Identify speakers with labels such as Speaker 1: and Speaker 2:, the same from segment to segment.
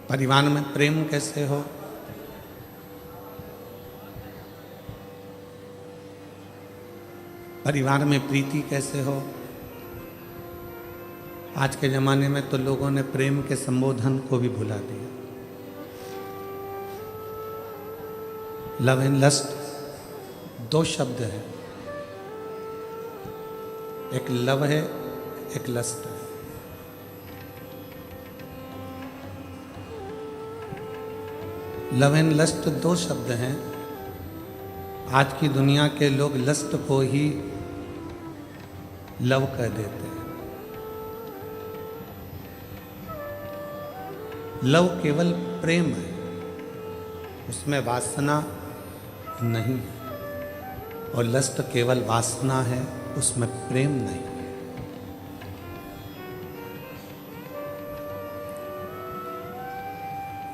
Speaker 1: परिवार में प्रेम कैसे हो, परिवार में प्रीति कैसे हो। आज के ज़माने में तो लोगों ने प्रेम के संबोधन को भी भुला दिया। लव एंड लस्ट दो शब्द हैं, एक लव है, एक लस्ट है। लव एंड लस्ट दो शब्द हैं। आज की दुनिया के लोग लस्ट को ही लव कह देते हैं। लव केवल प्रेम है, उसमें वासना नहीं है, और लस्ट केवल वासना है, उसमें प्रेम नहीं है।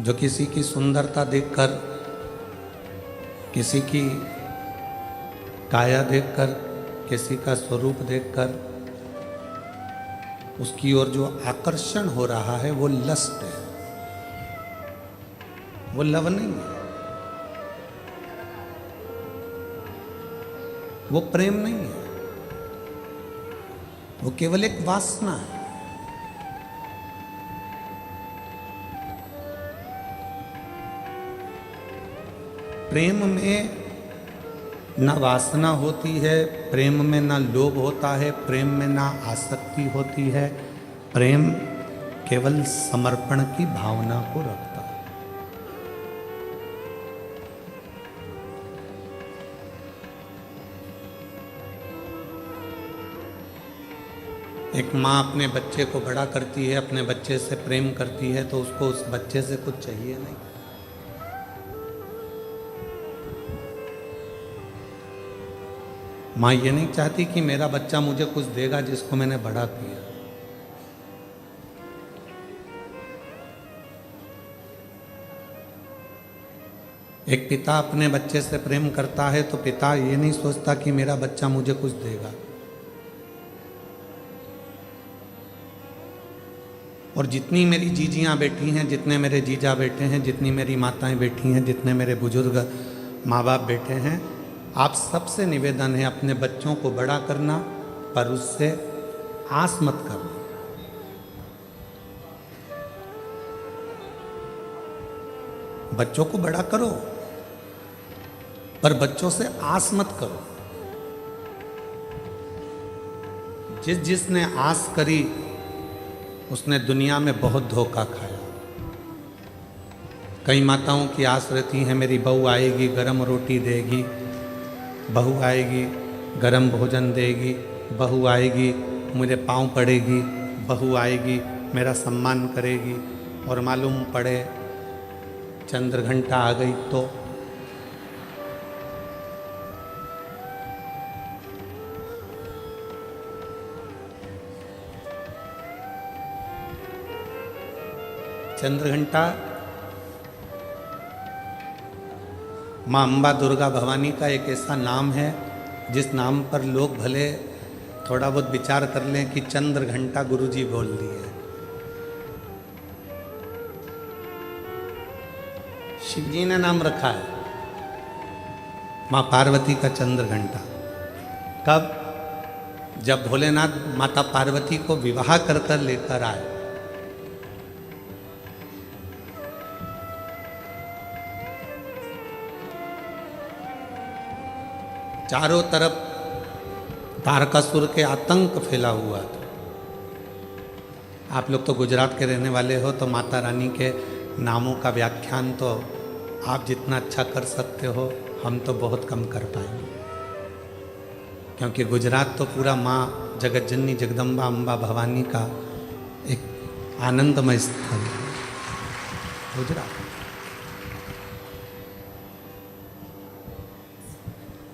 Speaker 1: जो किसी की सुंदरता देखकर, किसी की काया देखकर, किसी का स्वरूप देखकर उसकी ओर जो आकर्षण हो रहा है वो लस्ट है, वो लव नहीं है, वो प्रेम नहीं है, वो केवल एक वासना है। प्रेम में ना वासना होती है, प्रेम में ना लोभ होता है, प्रेम में ना आसक्ति होती है। प्रेम केवल समर्पण की भावना को रखता है। एक माँ अपने बच्चे को बड़ा करती है, अपने बच्चे से प्रेम करती है, तो उसको उस बच्चे से कुछ चाहिए नहीं। माँ ये नहीं चाहती कि मेरा बच्चा मुझे कुछ देगा जिसको मैंने बड़ा किया। एक पिता अपने बच्चे से प्रेम करता है तो पिता ये नहीं सोचता कि मेरा बच्चा मुझे कुछ देगा। और जितनी मेरी जीजियाँ बैठी हैं, जितने मेरे जीजा बैठे हैं, जितनी मेरी माताएं बैठी हैं, जितने मेरे बुजुर्ग माँ बाप बैठे हैं, आप सबसे निवेदन है अपने बच्चों को बड़ा करना, पर उससे आस मत करना। बच्चों को बड़ा करो, पर बच्चों से आस मत करो। जिसने आस करी उसने दुनिया में बहुत धोखा खाया। कई माताओं की आस रहती है मेरी बहू आएगी, गरम रोटी देगी, बहू आएगी, गरम भोजन देगी, बहू आएगी, मुझे पाँव पड़ेगी, बहू आएगी, मेरा सम्मान करेगी। और मालूम पड़े चंद्र घंटा आ गई तो चंद्र घंटा माँ अम्बा दुर्गा भवानी का एक ऐसा नाम है जिस नाम पर लोग भले थोड़ा बहुत विचार कर लें कि चंद्र घंटा गुरुजी बोल दिए। शिव जी ने नाम रखा है माँ पार्वती का चंद्र घंटा। कब? जब भोलेनाथ माता पार्वती को विवाह कर कर लेकर आए। चारों तरफ तारकासुर के आतंक फैला हुआ था। आप लोग तो गुजरात के रहने वाले हो, तो माता रानी के नामों का व्याख्यान तो आप जितना अच्छा कर सकते हो, हम तो बहुत कम कर पाएंगे, क्योंकि गुजरात तो पूरा माँ जगत जननी जगदम्बा अम्बा भवानी का एक आनंदमय स्थल है गुजरात।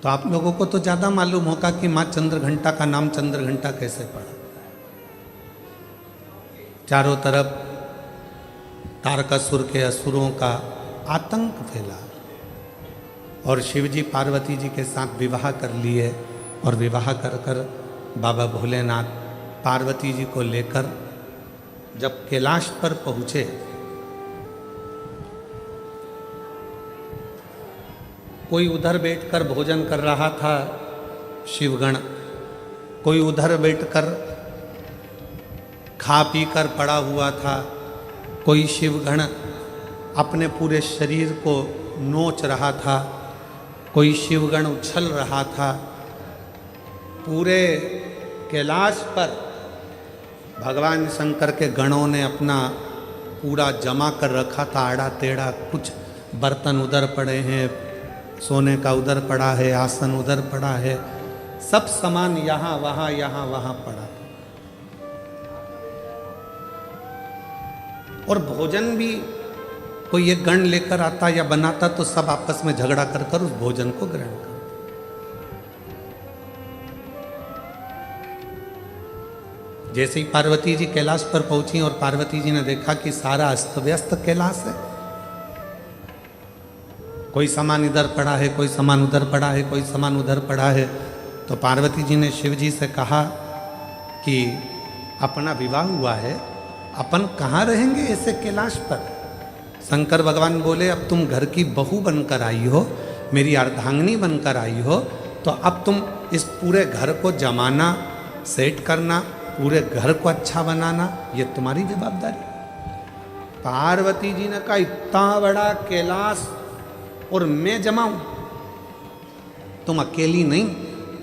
Speaker 1: तो आप लोगों को तो ज़्यादा मालूम होगा कि माँ चंद्र घंटा का नाम चंद्र घंटा कैसे पड़ा। चारों तरफ तारकासुर के असुरों का आतंक फैला और शिवजी पार्वती जी के साथ विवाह कर लिए, और विवाह कर कर बाबा भोलेनाथ पार्वती जी को लेकर जब कैलाश पर पहुँचे कोई उधर बैठकर भोजन कर रहा था शिवगण, कोई उधर बैठकर खा पी कर पड़ा हुआ था, कोई शिवगण अपने पूरे शरीर को नोच रहा था, कोई शिवगण उछल रहा था। पूरे कैलाश पर भगवान शंकर के गणों ने अपना पूरा जमा कर रखा था, आड़ा टेढ़ा। कुछ बर्तन उधर पड़े हैं, सोने का उधर पड़ा है, आसन उधर पड़ा है, सब सामान यहाँ वहाँ पड़ा था। और भोजन भी कोई एक गण लेकर आता या बनाता तो सब आपस में झगड़ा कर कर उस भोजन को ग्रहण करते। जैसे ही पार्वती जी कैलाश पर पहुंची और पार्वती जी ने देखा कि सारा अस्त व्यस्त कैलाश है, कोई सामान इधर पड़ा है, कोई सामान उधर पड़ा है, कोई सामान उधर पड़ा है, तो पार्वती जी ने शिव जी से कहा कि अपना विवाह हुआ है, अपन कहाँ रहेंगे ऐसे कैलाश पर। शंकर भगवान बोले, अब तुम घर की बहू बनकर आई हो, मेरी अर्धांगिनी बनकर आई हो, तो अब तुम इस पूरे घर को जमाना, सेट करना, पूरे घर को अच्छा बनाना, ये तुम्हारी जवाबदारी। पार्वती जी ने कहा, इतना बड़ा कैलाश और मैं जमाऊं? तुम अकेली नहीं,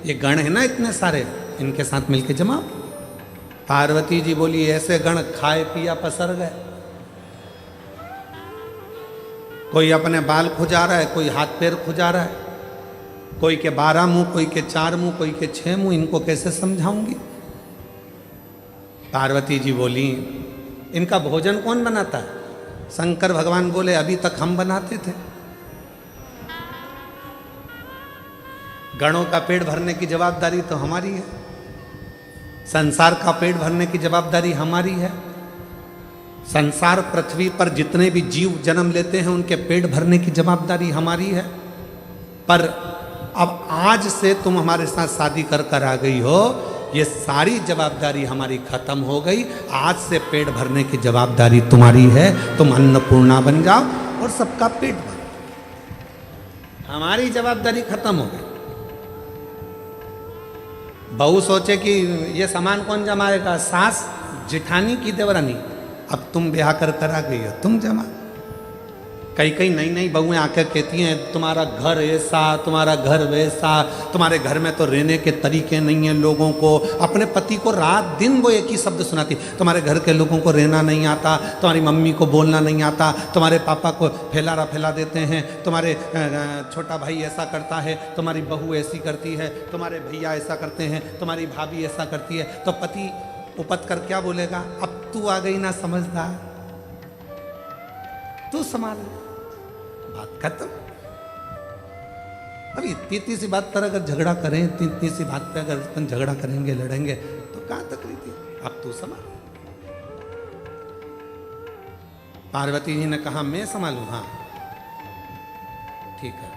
Speaker 1: ये गण है ना इतने सारे, इनके साथ मिलके जमाओ। पार्वती जी बोली, ऐसे गण खाए पिया पसर गए, कोई अपने बाल खुजा रहा है, कोई हाथ पैर खुजा रहा है, कोई के 12 मुंह, कोई के 4 मुंह, कोई के 6 मुंह, इनको कैसे समझाऊंगी। पार्वती जी बोली, इनका भोजन कौन बनाता है? शंकर भगवान बोले, अभी तक हम बनाते थे। गणों का पेट भरने की जवाबदारी तो हमारी है, संसार का पेट भरने की जवाबदारी हमारी है। संसार पृथ्वी पर जितने भी जीव जन्म लेते हैं उनके पेट भरने की जवाबदारी हमारी है। पर अब आज से तुम हमारे साथ शादी कर कर आ गई हो, ये सारी जवाबदारी हमारी खत्म हो गई। आज से पेट भरने की जवाबदारी तुम्हारी है, तुम अन्नपूर्णा बन जाओ और सबका पेट भरो। हमारी जवाबदारी खत्म हो गई। बहू सोचे कि ये सामान कौन जमाएगा, सास जिठानी की देवरानी। अब तुम ब्याह कर कर आ गई हो, तुम जमा। कई कई नई नई बहुएं आकर कहती हैं, तुम्हारा घर ऐसा, तुम्हारा घर वैसा, तुम्हारे घर में तो रहने के तरीके नहीं हैं लोगों को। अपने पति को रात दिन वो एक ही शब्द सुनाती, तुम्हारे घर के लोगों को रहना नहीं आता, तुम्हारी मम्मी को बोलना नहीं आता, तुम्हारे पापा को फैला देते हैं, तुम्हारे छोटा भाई ऐसा करता है, तुम्हारी बहू ऐसी करती है, तुम्हारे भैया ऐसा करते हैं, तुम्हारी भाभी ऐसा करती है। तो पति उपत कर क्या बोलेगा, अब तू आ गई ना समझदार, तू संभाल, बात खत्म। अब इतनी सी बात पर अगर झगड़ा करें, इतनी सी बात पे अगर अपन झगड़ा करेंगे, लड़ेंगे, तो कहां तक रही थी। अब तू संभाल। पार्वती जी ने कहा, मैं संभालू? हाँ ठीक है।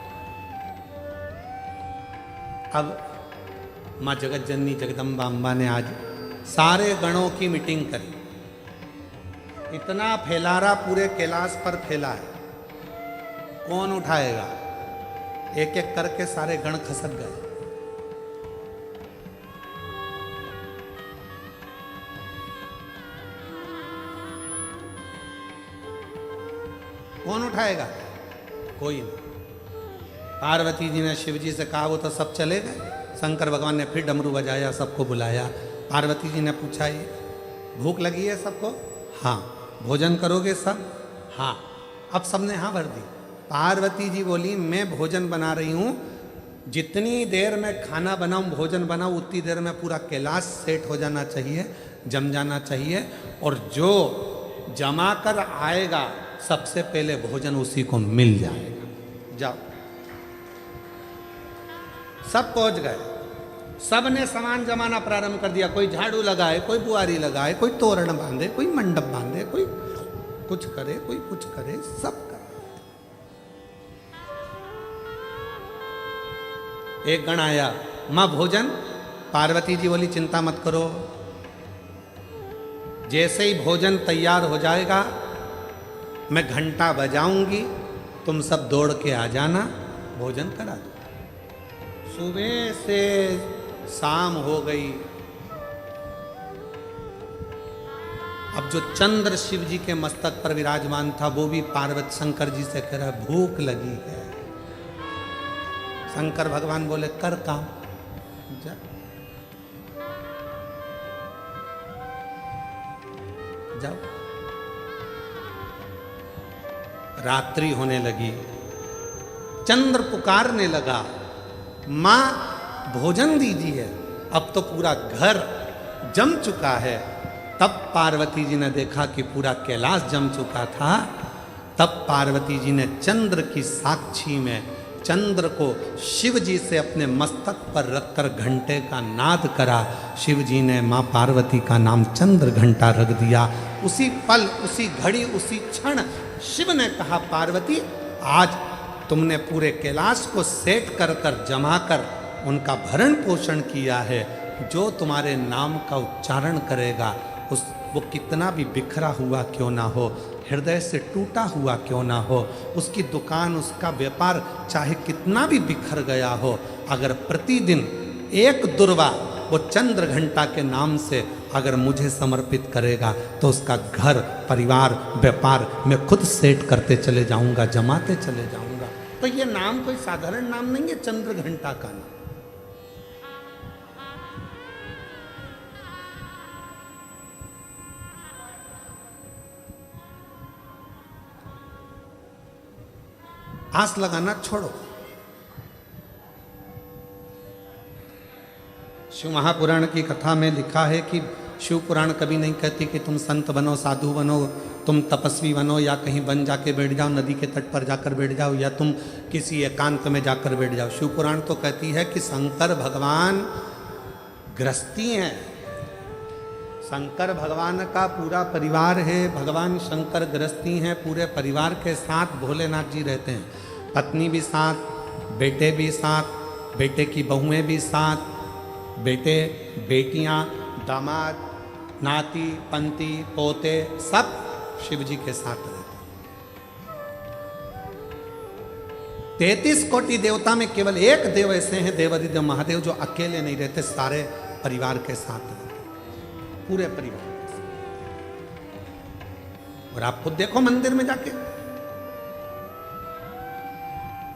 Speaker 1: अब मां जगत जननी जगदम्बा अम्बा ने आज सारे गणों की मीटिंग करी। इतना फैलारा पूरे कैलाश पर फैला है, कौन उठाएगा? एक एक करके सारे गण खसक गए। कौन उठाएगा? कोई नहीं। पार्वती जी ने शिव जी से कहा, वो तो सब चले गए। शंकर भगवान ने फिर डमरू बजाया, सबको बुलाया। पार्वती जी ने पूछा, ये भूख लगी है सबको? हाँ। भोजन करोगे सब? हाँ। अब सबने हाँ भर दी। पार्वती जी बोली, मैं भोजन बना रही हूँ, जितनी देर में खाना बनाऊँ, भोजन बनाऊँ, उतनी देर में पूरा कैलाश सेट हो जाना चाहिए, जम जाना चाहिए, और जो जमा कर आएगा सबसे पहले भोजन उसी को मिल जाएगा। जाओ। सब पहुंच गए, सब ने सामान जमाना प्रारंभ कर दिया। कोई झाड़ू लगाए, कोई बुआरी लगाए, कोई तोरण बांधे, कोई मंडप बांधे, कोई कुछ करे, कोई कुछ करे, सब कर। एक गण आया, मां भोजन। पार्वती जी बोली, चिंता मत करो, जैसे ही भोजन तैयार हो जाएगा मैं घंटा बजाऊंगी, तुम सब दौड़ के आ जाना भोजन करा दो। सुबह से शाम हो गई, अब जो चंद्र शिव जी के मस्तक पर विराजमान था वो भी पार्वती शंकर जी से कह रहा भूख लगी है। शंकर भगवान बोले कर काम जा। जाओ। रात्रि होने लगी, चंद्र पुकारने लगा, मां भोजन दीजिए। अब तो पूरा घर जम चुका है। तब पार्वती जी ने देखा कि पूरा कैलाश जम चुका था। तब पार्वती जी ने चंद्र की साक्षी में चंद्र को शिव जी से अपने मस्तक पर रखकर घंटे का नाद करा। शिव जी ने मां पार्वती का नाम चंद्र घंटा रख दिया। उसी पल, उसी घड़ी, उसी क्षण शिव ने कहा पार्वती आज तुमने पूरे कैलाश को सेट कर कर जमा कर उनका भरण पोषण किया है। जो तुम्हारे नाम का उच्चारण करेगा वो कितना भी बिखरा हुआ क्यों ना हो, हृदय से टूटा हुआ क्यों ना हो, उसकी दुकान, उसका व्यापार चाहे कितना भी बिखर गया हो, अगर प्रतिदिन एक दुर्वा वो चंद्र घंटा के नाम से अगर मुझे समर्पित करेगा तो उसका घर, परिवार, व्यापार मैं खुद सेट करते चले जाऊंगा, जमाते चले जाऊंगा। तो ये नाम कोई साधारण नाम नहीं है, चंद्र घंटा का नाम। आस लगाना छोड़ो। शिव महापुराण की कथा में लिखा है कि शिव पुराण कभी नहीं कहती कि तुम संत बनो, साधु बनो, तुम तपस्वी बनो, या कहीं वन जाके बैठ जाओ, नदी के तट पर जाकर बैठ जाओ, या तुम किसी एकांत में जाकर बैठ जाओ। शिव पुराण तो कहती है कि शंकर भगवान गृहस्थी हैं। शंकर भगवान का पूरा परिवार है, भगवान शंकर गृहस्थी हैं, पूरे परिवार के साथ भोलेनाथ जी रहते हैं। पत्नी भी साथ, बेटे भी साथ, बेटे की बहुएं भी साथ, बेटे, बेटियां, दामाद, नाती, पंती, पोते सब शिव जी के साथ रहते हैं। 33 कोटि देवता में केवल एक देव ऐसे हैं, देवाधिदेव महादेव, जो अकेले नहीं रहते, सारे परिवार के साथ रहते, पूरे परिवार के साथ। और आप खुद देखो मंदिर में जाके,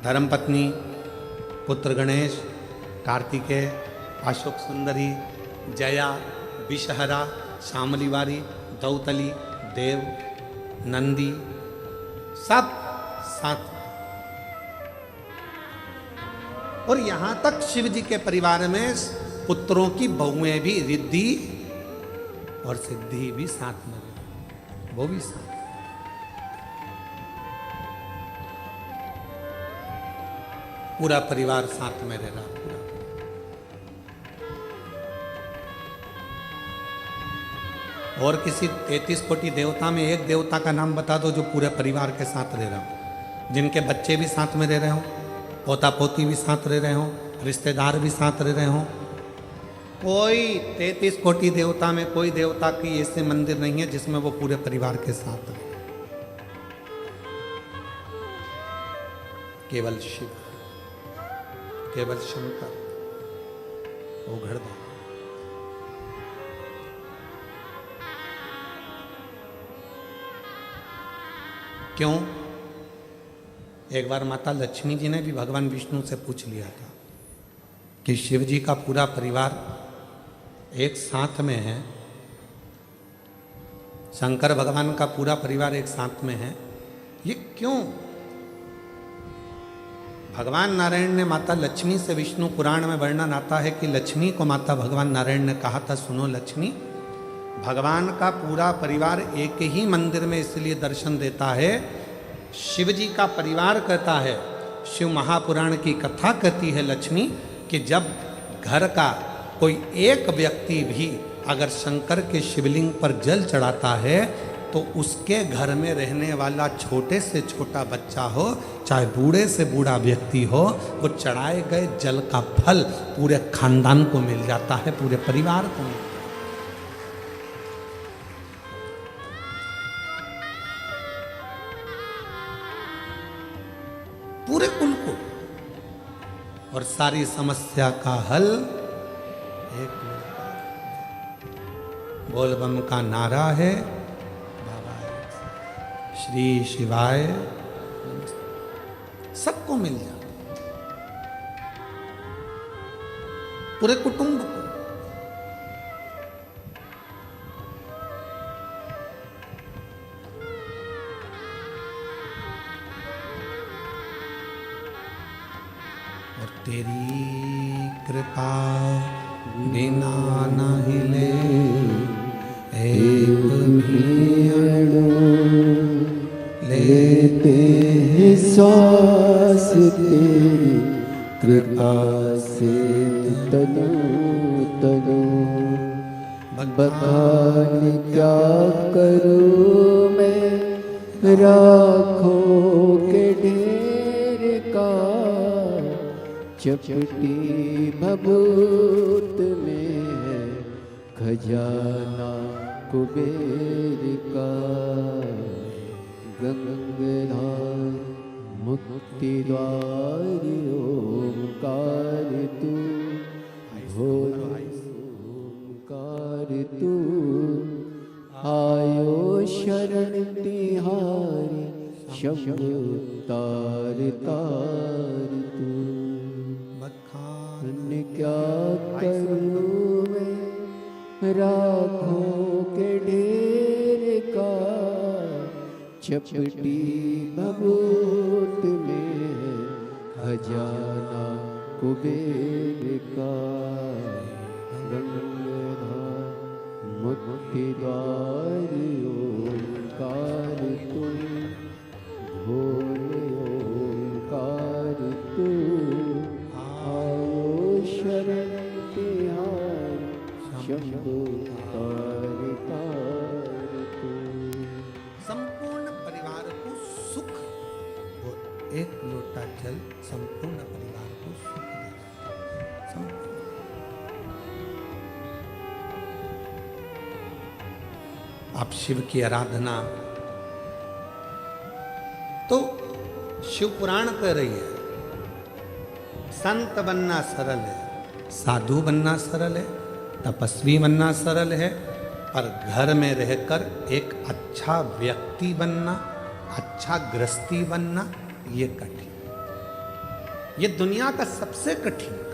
Speaker 1: धर्मपत्नी, पुत्र गणेश, कार्तिकेय, अशोक सुंदरी, जया, विषहरा, शामलीवारी, दौतली, देव, नंदी, सब साथ। और यहां तक शिव जी के परिवार में पुत्रों की बहुएं भी, रिद्धि और सिद्धि भी साथ में, वो भी साथ। पूरा परिवार साथ में रह रहा, पूरा। और किसी 33 कोटि देवता में एक देवता का नाम बता दो जो पूरे परिवार के साथ रह रहा हो, जिनके बच्चे भी साथ में रह रहे हो, पोता पोती भी साथ रह रहे हो, रिश्तेदार भी साथ रह रहे हो। कोई 33 कोटि देवता में कोई देवता की ऐसे मंदिर नहीं है जिसमें वो पूरे परिवार के साथ रहे। केवल शिव, केवल शंकर, वो घड़दा। क्यों? एक बार माता लक्ष्मी जी ने भी भगवान विष्णु से पूछ लिया था कि शिव जी का पूरा परिवार एक साथ में है, शंकर भगवान का पूरा परिवार एक साथ में है, ये क्यों? भगवान नारायण ने माता लक्ष्मी से, विष्णु पुराण में वर्णन आता है कि लक्ष्मी को माता भगवान नारायण ने कहा था, सुनो लक्ष्मी, भगवान का पूरा परिवार एक ही मंदिर में इसलिए दर्शन देता है, शिव जी का परिवार कहता है, शिव महापुराण की कथा कहती है लक्ष्मी, कि जब घर का कोई एक व्यक्ति भी अगर शंकर के शिवलिंग पर जल चढ़ाता है तो उसके घर में रहने वाला छोटे से छोटा बच्चा हो, चाहे बूढ़े से बूढ़ा व्यक्ति हो, वो चढ़ाए गए जल का फल पूरे खानदान को मिल जाता है, पूरे परिवार को मिल जाता है। पूरे कुल को। और सारी समस्या का हल एक बोलबम का नारा है। बाबा श्री शिवाय सबको मिल जाता, पूरे कुटुंब को। और तेरी कृपा बिना न हिले एक भी अणु
Speaker 2: लेते हैं श्वास तेरी कृपा से तनु तनु। बखान क्या करूँ मैं राखों के ढेर का, चपटी भभूत में है खजाना कुबेर का। गंगाधार मुक्ति द्वार ओंकार तू, ओंकार तू। आयो शरण तिहारी शंभु तार तार तू। बखान क्या करूँ मैं राखों के ढेर का, चपटी भभूत में है खजाना कुबेर का। गंगाधार मुक्ति द्वार ओंकार तुम, भोले ओंकार तू। आओ शरण तिहारी शंभु तार तार तू।
Speaker 1: संपूर्ण परिवार को सुख, वो एक लोटा जल संपूर्ण परिवार को सुख देगा। आप शिव की आराधना तो शिव पुराण कह रही है, संत बनना सरल है, साधु बनना सरल है, तपस्वी बनना सरल है, पर घर में रहकर एक अच्छा व्यक्ति बनना, अच्छा गृहस्थी बनना, ये कठिन, ये दुनिया का सबसे कठिन काम।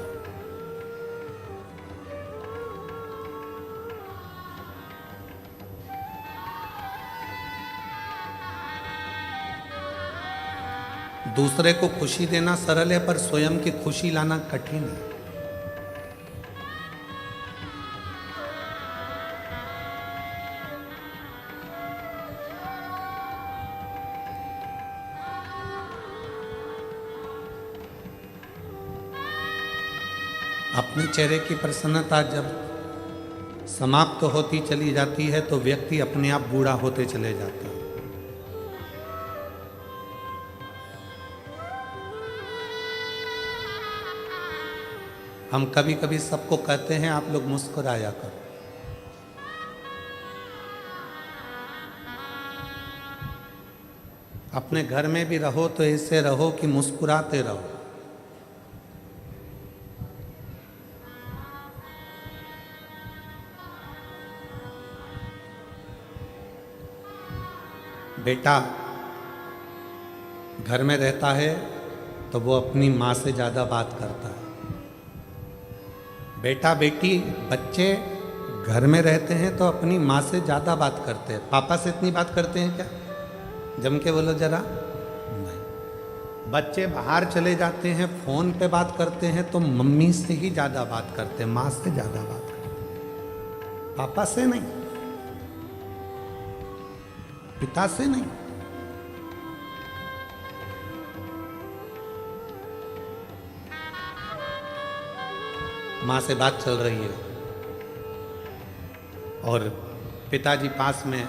Speaker 1: दूसरे को खुशी देना सरल है, पर स्वयं की खुशी लाना कठिन है। अपने चेहरे की प्रसन्नता जब समाप्त होती चली जाती है तो व्यक्ति अपने आप बूढ़ा होते चले जाता है। हम कभी कभी सबको कहते हैं आप लोग मुस्कुराया करो, अपने घर में भी रहो तो ऐसे रहो कि मुस्कुराते रहो। बेटा घर में रहता है तो वो अपनी माँ से ज़्यादा बात करता है। बेटा बेटी बच्चे घर में रहते हैं तो अपनी माँ से ज़्यादा बात करते हैं। पापा से इतनी बात करते हैं क्या? जम के बोलो जरा। नहीं। बच्चे बाहर चले जाते हैं, फ़ोन पे बात करते हैं तो मम्मी से ही ज़्यादा बात करते हैं, माँ से ज़्यादा बात करते हैं, पापा से नहीं, पिता से नहीं। माँ से बात चल रही है और पिताजी पास में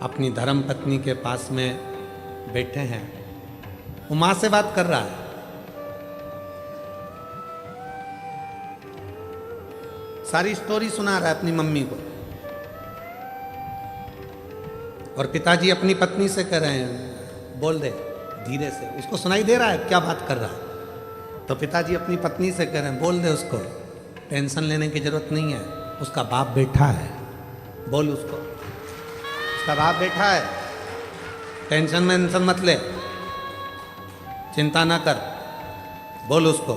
Speaker 1: अपनी धर्म पत्नी के पास में बैठे हैं, वो माँ से बात कर रहा है। सारी स्टोरी सुना रहा है अपनी मम्मी को और पिताजी अपनी पत्नी से कह रहे हैं बोल दे धीरे से, उसको सुनाई दे रहा है क्या बात कर रहा है। तो पिताजी अपनी पत्नी से कह रहे हैं, बोल दे उसको, टेंशन लेने की जरूरत नहीं है, उसका बाप बैठा है, बोल उसको, उसका बाप बैठा है, टेंशन मत ले, चिंता ना कर, बोल उसको।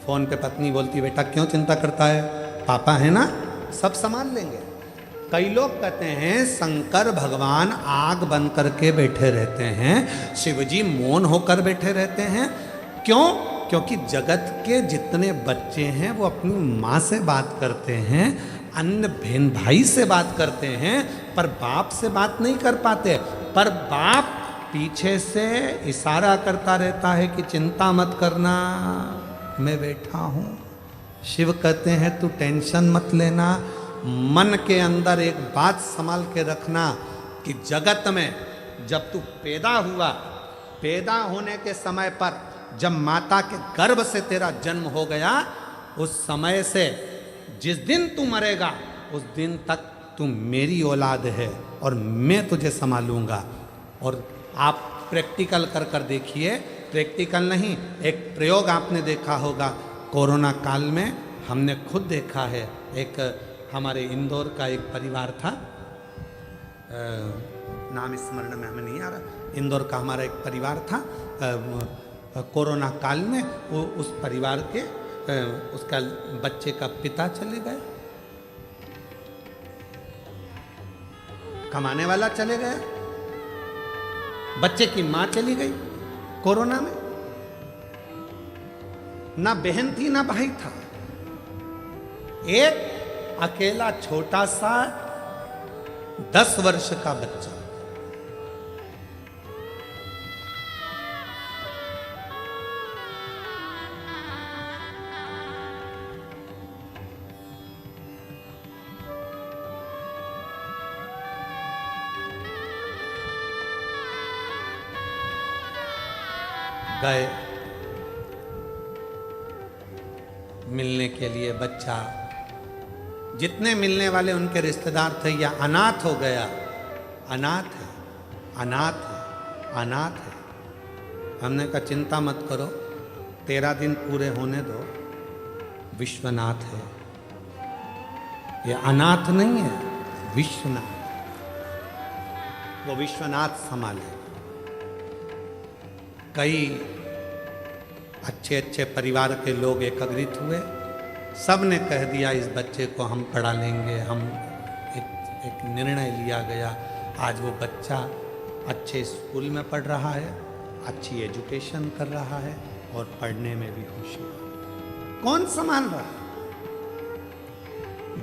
Speaker 1: फोन पे पत्नी बोलती, बेटा क्यों चिंता करता है, पापा है ना, सब संभाल लेंगे। कई लोग कहते हैं शंकर भगवान आग बंद करके बैठे रहते हैं, शिवजी मौन होकर बैठे रहते हैं। क्यों? क्योंकि जगत के जितने बच्चे हैं वो अपनी माँ से बात करते हैं, अन्य बहन भाई से बात करते हैं, पर बाप से बात नहीं कर पाते। पर बाप पीछे से इशारा करता रहता है कि चिंता मत करना, मैं बैठा हूँ। शिव कहते हैं तू टेंशन मत लेना। मन के अंदर एक बात संभाल के रखना कि जगत में जब तू पैदा हुआ, पैदा होने के समय पर जब माता के गर्भ से तेरा जन्म हो गया, उस समय से जिस दिन तू मरेगा उस दिन तक तू मेरी औलाद है और मैं तुझे संभालूंगा। और आप प्रैक्टिकल कर कर देखिए, प्रैक्टिकल नहीं, एक प्रयोग आपने देखा होगा कोरोना काल में, हमने खुद देखा है। एक हमारे इंदौर का एक परिवार था, नाम स्मरण में हमें नहीं आ रहा, इंदौर का हमारा एक परिवार था। कोरोना काल में वो उस परिवार के उसका बच्चे का पिता चले गए, कमाने वाला चले गए, बच्चे की मां चली गई कोरोना में, ना बहन थी ना भाई था, एक अकेला छोटा सा 10 वर्ष का बच्चा। गए मिलने के लिए, बच्चा, जितने मिलने वाले उनके रिश्तेदार थे, या अनाथ हो गया। अनाथ है, अनाथ है, अनाथ है। हमने कहा चिंता मत करो, 13 दिन पूरे होने दो, विश्वनाथ है, ये अनाथ नहीं है, विश्वनाथ, वो विश्वनाथ संभाले। कई अच्छे अच्छे परिवार के लोग एकत्रित हुए, सब ने कह दिया इस बच्चे को हम पढ़ा लेंगे। हम एक निर्णय लिया गया, आज वो बच्चा अच्छे स्कूल में पढ़ रहा है, अच्छी एजुकेशन कर रहा है और पढ़ने में भी होशियार। कौन संभाल रहा है?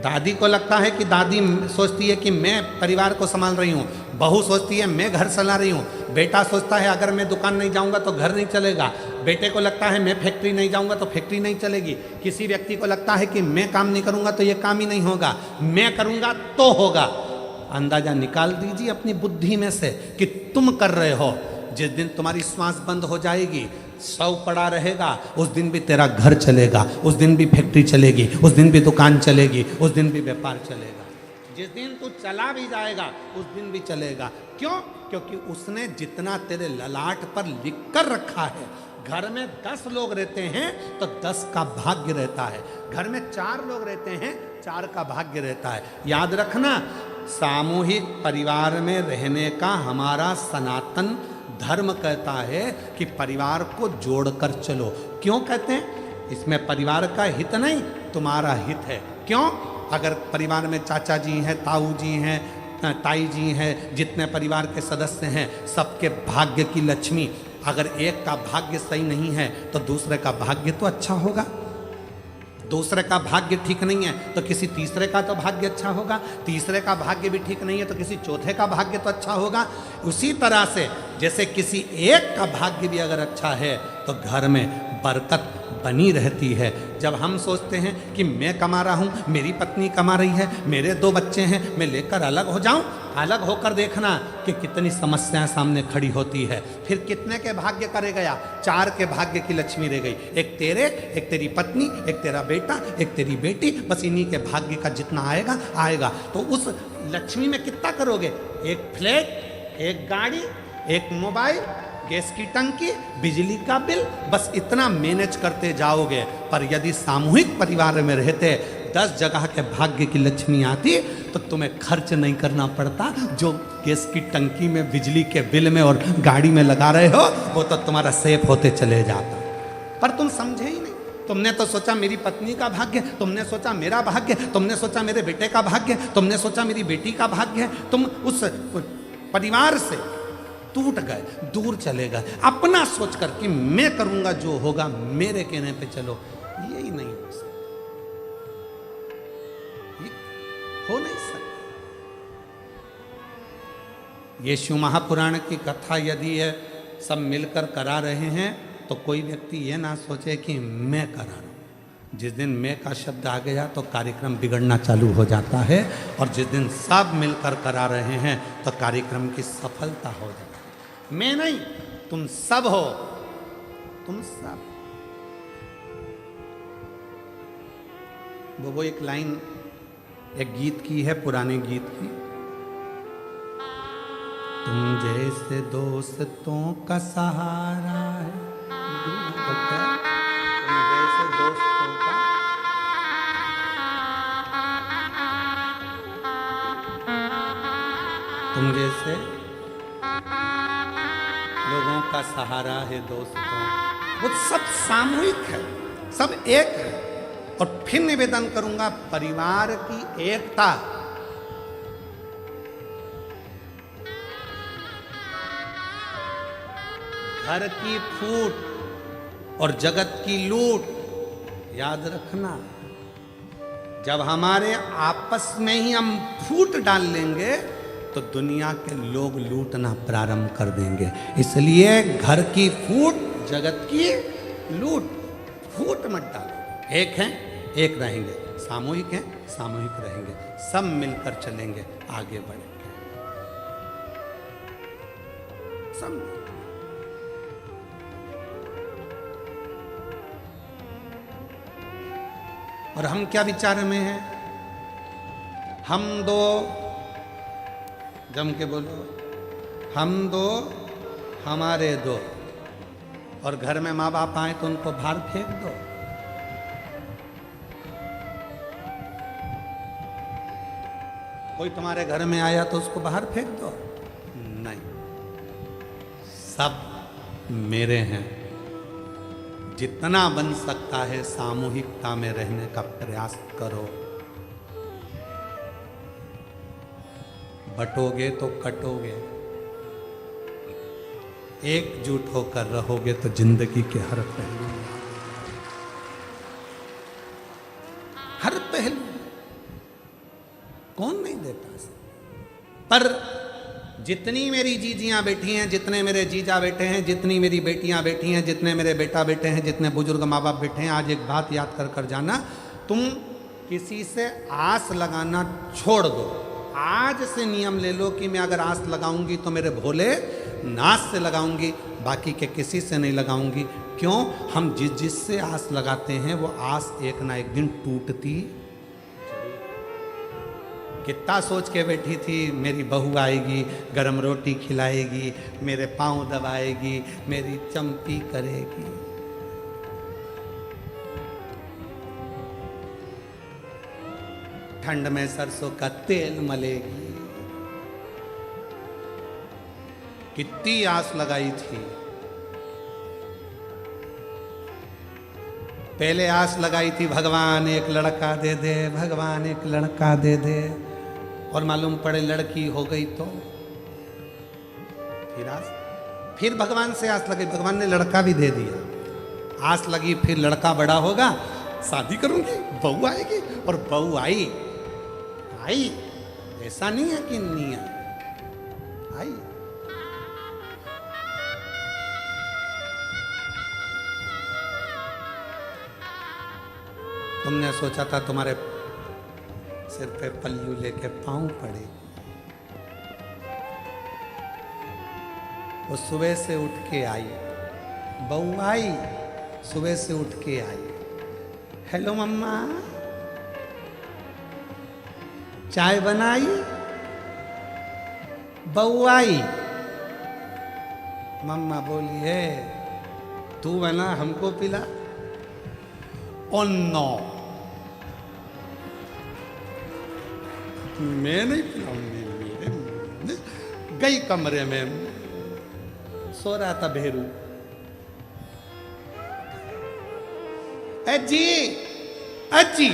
Speaker 1: दादी को लगता है कि दादी सोचती है कि मैं परिवार को संभाल रही हूँ, बहू सोचती है मैं घर चला रही हूँ, बेटा सोचता है अगर मैं दुकान नहीं जाऊँगा तो घर नहीं चलेगा, बेटे को लगता है मैं फैक्ट्री नहीं जाऊँगा तो फैक्ट्री नहीं चलेगी, किसी व्यक्ति को लगता है कि मैं काम नहीं करूँगा तो ये काम ही नहीं होगा, मैं करूँगा तो होगा। अंदाजा निकाल दीजिए अपनी बुद्धि में से कि तुम कर रहे हो। जिस दिन तुम्हारी श्वास बंद हो जाएगी, शव पड़ा रहेगा, उस दिन भी तेरा घर चलेगा, उस दिन भी फैक्ट्री चलेगी, उस दिन भी दुकान चलेगी, उस दिन भी व्यापार चलेगा। जिस दिन तू चला भी जाएगा उस दिन भी चलेगा। क्यों? क्योंकि उसने जितना तेरे ललाट पर लिख कर रखा है। घर में 10 लोग रहते हैं तो 10 का भाग्य रहता है, घर में 4 लोग रहते हैं 4 का भाग्य रहता है। याद रखना, सामूहिक परिवार में रहने का हमारा सनातन धर्म कहता है कि परिवार को जोड़कर चलो। क्यों कहते हैं? इसमें परिवार का हित नहीं, तुम्हारा हित है। क्यों? अगर परिवार में चाचा जी हैं, ताऊ जी हैं, ताई जी हैं, जितने परिवार के सदस्य हैं, सबके भाग्य की लक्ष्मी, अगर एक का भाग्य सही नहीं है तो दूसरे का भाग्य तो अच्छा होगा, दूसरे का भाग्य ठीक नहीं है तो किसी तीसरे का तो भाग्य अच्छा होगा, तीसरे का भाग्य भी ठीक नहीं है तो किसी चौथे का भाग्य तो अच्छा होगा। उसी तरह से जैसे किसी एक का भाग्य भी अगर अच्छा है तो घर में बरकत बनी रहती है। जब हम सोचते हैं कि मैं कमा रहा हूँ, मेरी पत्नी कमा रही है, मेरे 2 बच्चे हैं, मैं लेकर अलग हो जाऊँ, अलग होकर देखना कि कितनी समस्याएं सामने खड़ी होती है। फिर कितने के भाग्य करे गया? 4 के भाग्य की लक्ष्मी रह गई, एक तेरे, एक तेरी पत्नी, एक तेरा बेटा, एक तेरी बेटी, बस इन्हीं के भाग्य का जितना आएगा आएगा। तो उस लक्ष्मी में कितना करोगे? एक फ्लैट, एक गाड़ी, एक मोबाइल, गैस की टंकी, बिजली का बिल, बस इतना मैनेज करते जाओगे। पर यदि सामूहिक परिवार में रहते 10 जगह के भाग्य की लक्ष्मी आती तो तुम्हें खर्च नहीं करना पड़ता। जो गैस की टंकी में, बिजली के बिल में और गाड़ी में लगा रहे हो वो तो तुम्हारा सेफ होते चले जाता। पर तुम समझे ही नहीं। तुमने तो सोचा मेरी पत्नी का भाग्य, तुमने सोचा मेरा भाग्य, तुमने सोचा मेरे बेटे का भाग्य, तुमने सोचा मेरी बेटी का भाग्य है। तुम उस परिवार से टूट गए, दूर चले गए, अपना सोच कर कि मैं करूंगा जो होगा, मेरे कहने पे चलो। यही नहीं हो सकता, ये हो नहीं सकता। यीशु महापुराण की कथा यदि ये सब मिलकर करा रहे हैं तो कोई व्यक्ति ये ना सोचे कि मैं करा रहा हूं। जिस दिन मैं का शब्द आ गया तो कार्यक्रम बिगड़ना चालू हो जाता है, और जिस दिन सब मिलकर करा रहे हैं तो कार्यक्रम की सफलता हो जाती है। मैं नहीं, तुम सब हो, तुम सब। वो एक लाइन एक गीत की है, पुराने गीत की, तुम जैसे दोस्तों का सहारा है, तुम जैसे दोस्तों का, तुम जैसे लोगों का सहारा है दोस्तों। वो सब सामूहिक है, सब एक है। और फिर निवेदन करूंगा, परिवार की एकता, घर की फूट और जगत की लूट, याद रखना। जब हमारे आपस में ही हम फूट डाल लेंगे तो दुनिया के लोग लूटना प्रारंभ कर देंगे। इसलिए घर की फूट, जगत की लूट, फूट मत डालो। एक हैं, एक रहेंगे, सामूहिक हैं, सामूहिक रहेंगे, सब मिलकर चलेंगे, आगे बढ़ेंगे, सब। और हम क्या विचार में हैं? हम दो, जम के बोलो, हम दो, हमारे दो। और घर में माँ बाप आए तो उनको बाहर फेंक दो। कोई तुम्हारे घर में आया तो उसको बाहर फेंक दो? नहीं, सब मेरे हैं। जितना बन सकता है सामूहिकता में रहने का प्रयास करो। बटोगे तो कटोगे, एकजुट होकर रहोगे तो जिंदगी के हर पहलू, हर पहलू कौन नहीं देता। पर जितनी मेरी जीजियां बैठी हैं, जितने मेरे जीजा बैठे हैं, जितनी मेरी बेटियां बैठी हैं, जितने मेरे बेटा बैठे हैं, जितने बुजुर्ग माँ बाप बैठे हैं, आज एक बात याद कर कर जाना, तुम किसी से आस लगाना छोड़ दो। आज से नियम ले लो कि मैं अगर आस लगाऊंगी तो मेरे भोले नाथ से लगाऊंगी, बाकी के किसी से नहीं लगाऊंगी। क्यों? हम जिससे आस लगाते हैं वो आस एक ना एक दिन टूटती। कितना सोच के बैठी थी, मेरी बहू आएगी, गरम रोटी खिलाएगी, मेरे पाँव दबाएगी, मेरी चंपी करेगी। ठंड में सरसों का तेल मलेगी। कितनी आस लगाई थी। पहले आस लगाई थी भगवान एक लड़का दे दे, भगवान एक लड़का दे दे, और मालूम पड़े लड़की हो गई तो फिर भगवान से आस लगी, भगवान ने लड़का भी दे दिया। आस लगी फिर लड़का बड़ा होगा, शादी करूंगी, बहू आएगी, और बहू आई। ऐसा नहीं है कि नहीं आई। तुमने सोचा था तुम्हारे सिर पे पल्लू लेके पांव पड़े। वो सुबह से उठ के आई, बहू आई, सुबह से उठ के आई। हेलो मम्मा, चाय बनाई? बहू आई, मम्मा बोली है तू बना हमको पिला। ओ नो, मैं नहीं पिलाऊंगी। मेरे गई कमरे में, सो रहा था भेरू। अजी अजी,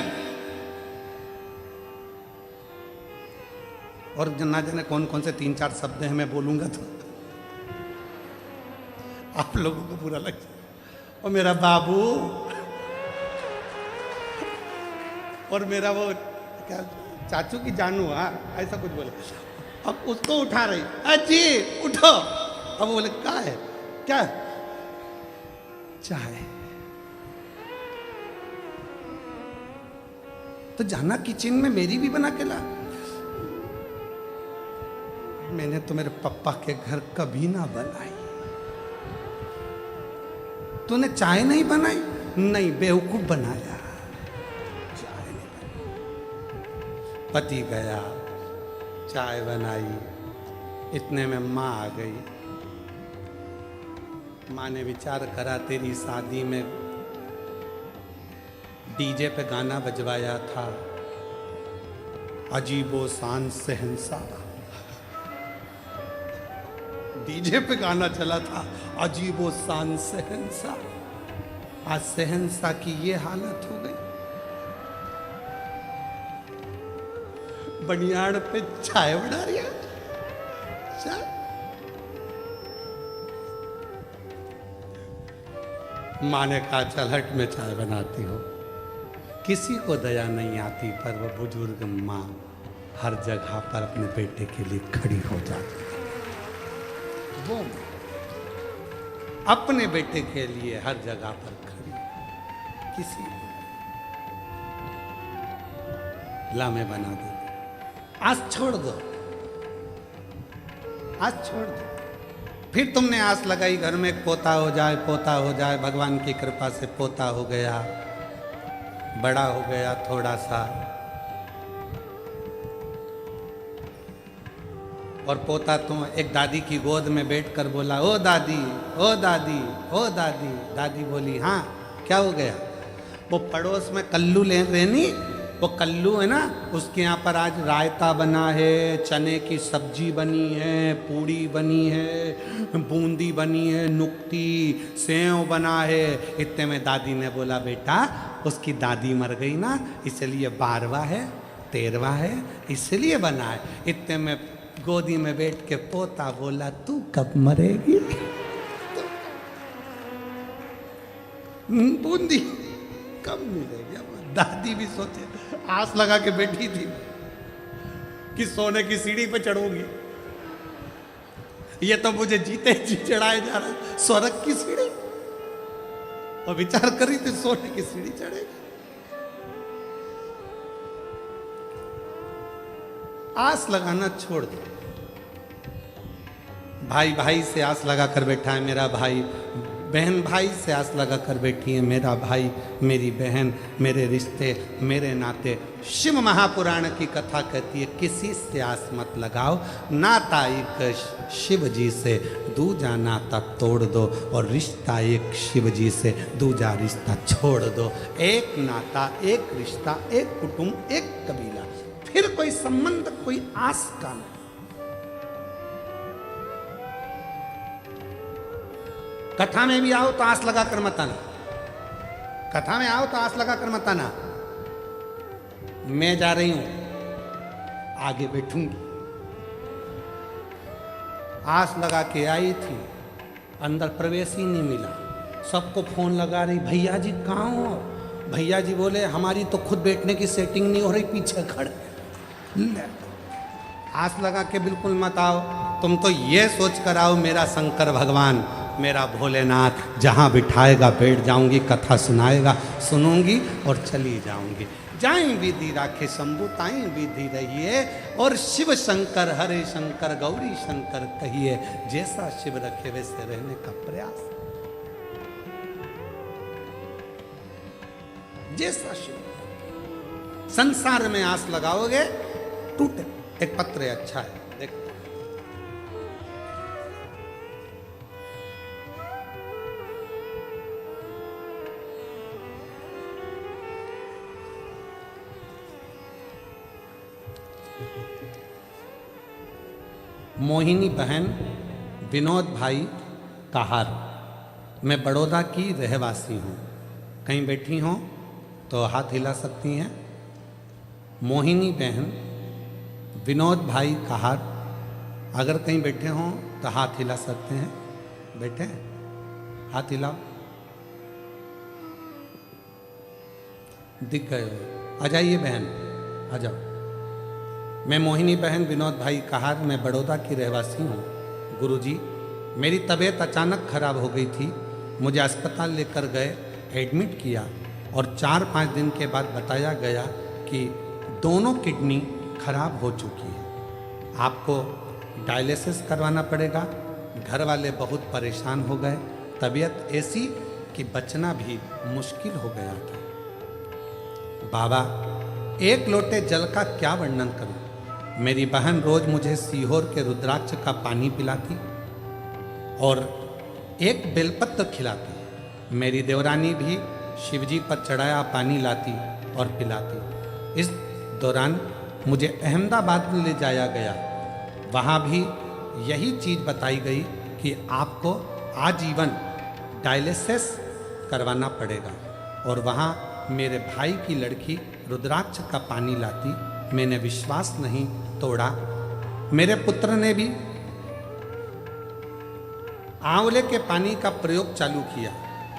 Speaker 1: और ना जाने कौन कौन से 3-4 शब्द हैं, मैं बोलूंगा तो आप लोगों को बुरा लग जाए। और मेरा बाबू और मेरा वो क्या चाचू की जानू, हाँ ऐसा कुछ बोले। अब उसको उठा रही, अजी उठो। अब बोले क्या है, क्या चाय। तो जाना किचन में, मेरी भी बना के ला। मैंने तो मेरे पापा के घर कभी ना बनाई। तूने चाय नहीं बनाई? नहीं, बेवकूफ बनाया। चाय नहीं बनाई। पति गया, चाय बनाई, इतने में माँ आ गई। माँ ने विचार करा तेरी शादी में डीजे पे गाना बजवाया था, अजीबो शान शहंशाह। डीजे पे गाना चला था, अजीबो शान शहंशाह। आज शहंशाह की ये हालत हो गई। बनियान पे चाय बना रही है। चाय माँ ने कहा चल हट, में चाय बनाती हो। किसी को दया नहीं आती, पर वह बुजुर्ग माँ हर जगह पर अपने बेटे के लिए खड़ी हो जाती है। वो अपने बेटे के लिए हर जगह पर खड़ी, किसी लामे बना दे। आज छोड़ दो, आज छोड़ दो। फिर तुमने आस लगाई घर में पोता हो जाए, पोता हो जाए। भगवान की कृपा से पोता हो गया, बड़ा हो गया थोड़ा सा। और पोता तो एक दादी की गोद में बैठकर बोला, ओ दादी, ओ दादी, ओ दादी। दादी बोली हाँ क्या हो गया? वो पड़ोस में कल्लू ले रहनी, वो कल्लू है ना, उसके यहाँ पर आज रायता बना है, चने की सब्जी बनी है, पूड़ी बनी है, बूंदी बनी है, नुक्ती, सेव बना है। इतने में दादी ने बोला बेटा उसकी दादी मर गई ना, इसलिए 12वां है, 13वां है, इसलिए बना है। इतने में गोदी में बैठ के पोता बोला तू कब मरेगी? बूंदी कब मिलेगी? दादी भी सोचे, आस लगा के बैठी थी कि सोने की सीढ़ी पे चढ़ूंगी। ये तो मुझे जीते जी चढ़ाए जा रहा है स्वर्ग की सीढ़ी, और विचार करी थी सोने की सीढ़ी चढ़ेगी। आस लगाना छोड़ दो। भाई भाई से आस लगा कर बैठा है मेरा भाई, बहन भाई से आस लगा कर बैठी है मेरा भाई, मेरी बहन, मेरे रिश्ते, मेरे नाते। शिव महापुराण की कथा कहती है किसी से आस मत लगाओ। नाता एक शिव जी से, दूजा नाता तोड़ दो, और रिश्ता एक शिव जी से, दूजा रिश्ता छोड़ दो। एक नाता, एक रिश्ता, एक कुटुंब, एक कबीला, फिर कोई संबंध, कोई आस का नहीं। कथा में भी आओ तो आस लगा कर मत आना, कथा में आओ तो आस लगा कर मत आना। मैं जा रही हूं, आगे बैठूंगी। आस लगा के आई थी, अंदर प्रवेश ही नहीं मिला। सबको फोन लगा रही, भैया जी कहाँ हो? भैया जी बोले हमारी तो खुद बैठने की सेटिंग नहीं हो रही, पीछे खड़े। आस लगा के बिल्कुल मत आओ। तुम तो ये सोच कर आओ मेरा शंकर भगवान, मेरा भोलेनाथ जहाँ बिठाएगा बैठ जाऊंगी, कथा सुनाएगा सुनूंगी और चली जाऊंगी। जाएं विधि राखे शंभु ताई विधि रहिए, और शिव शंकर हरे शंकर गौरी शंकर कहिए। जैसा शिव रखे वैसे रहने का प्रयास, जैसा शिव। संसार में आस लगाओगे टूटे। एक पत्र अच्छा है, देख। मोहिनी बहन विनोद भाई कहार, मैं बड़ौदा की रहवासी हूँ। कहीं बैठी हों तो हाथ हिला सकती हैं। मोहिनी बहन विनोद भाई कहार, अगर कहीं बैठे हों तो हाथ हिला सकते हैं। बैठे हैं, हाथ हिलाओ। दिख गए हो, आ जाइए बहन, आ जाओ। मैं मोहिनी बहन विनोद भाई कहार, मैं बड़ौदा की रहवासी हूँ। गुरुजी, मेरी तबीयत अचानक खराब हो गई थी, मुझे अस्पताल लेकर गए, एडमिट किया और 4-5 दिन के बाद बताया गया कि दोनों किडनी खराब हो चुकी है, आपको डायलिसिस करवाना पड़ेगा। घर वाले बहुत परेशान हो गए, तबीयत ऐसी कि बचना भी मुश्किल हो गया था। बाबा, एक लोटे जल का क्या वर्णन करूं। मेरी बहन रोज मुझे सीहोर के रुद्राक्ष का पानी पिलाती और एक बेलपत्र खिलाती। मेरी देवरानी भी शिवजी पर चढ़ाया पानी लाती और पिलाती। इस दौरान मुझे अहमदाबाद ले जाया गया, वहाँ भी यही चीज़ बताई गई कि आपको आजीवन डायलिसिस करवाना पड़ेगा। और वहाँ मेरे भाई की लड़की रुद्राक्ष का पानी लाती, मैंने विश्वास नहीं तोड़ा। मेरे पुत्र ने भी आंवले के पानी का प्रयोग चालू किया।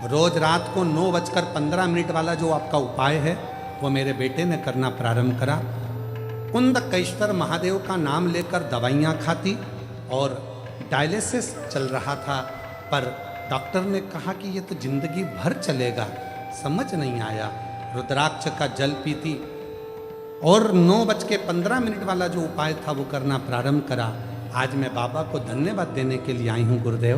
Speaker 1: रोज रात को 9:15 वाला जो आपका उपाय है वो मेरे बेटे ने करना प्रारंभ करा। कुंदकेश्वर महादेव का नाम लेकर दवाइयाँ खाती और डायलिसिस चल रहा था, पर डॉक्टर ने कहा कि ये तो जिंदगी भर चलेगा। समझ नहीं आया, रुद्राक्ष का जल पीती और 9:15 वाला जो उपाय था वो करना प्रारंभ करा। आज मैं बाबा को धन्यवाद देने के लिए आई हूँ गुरुदेव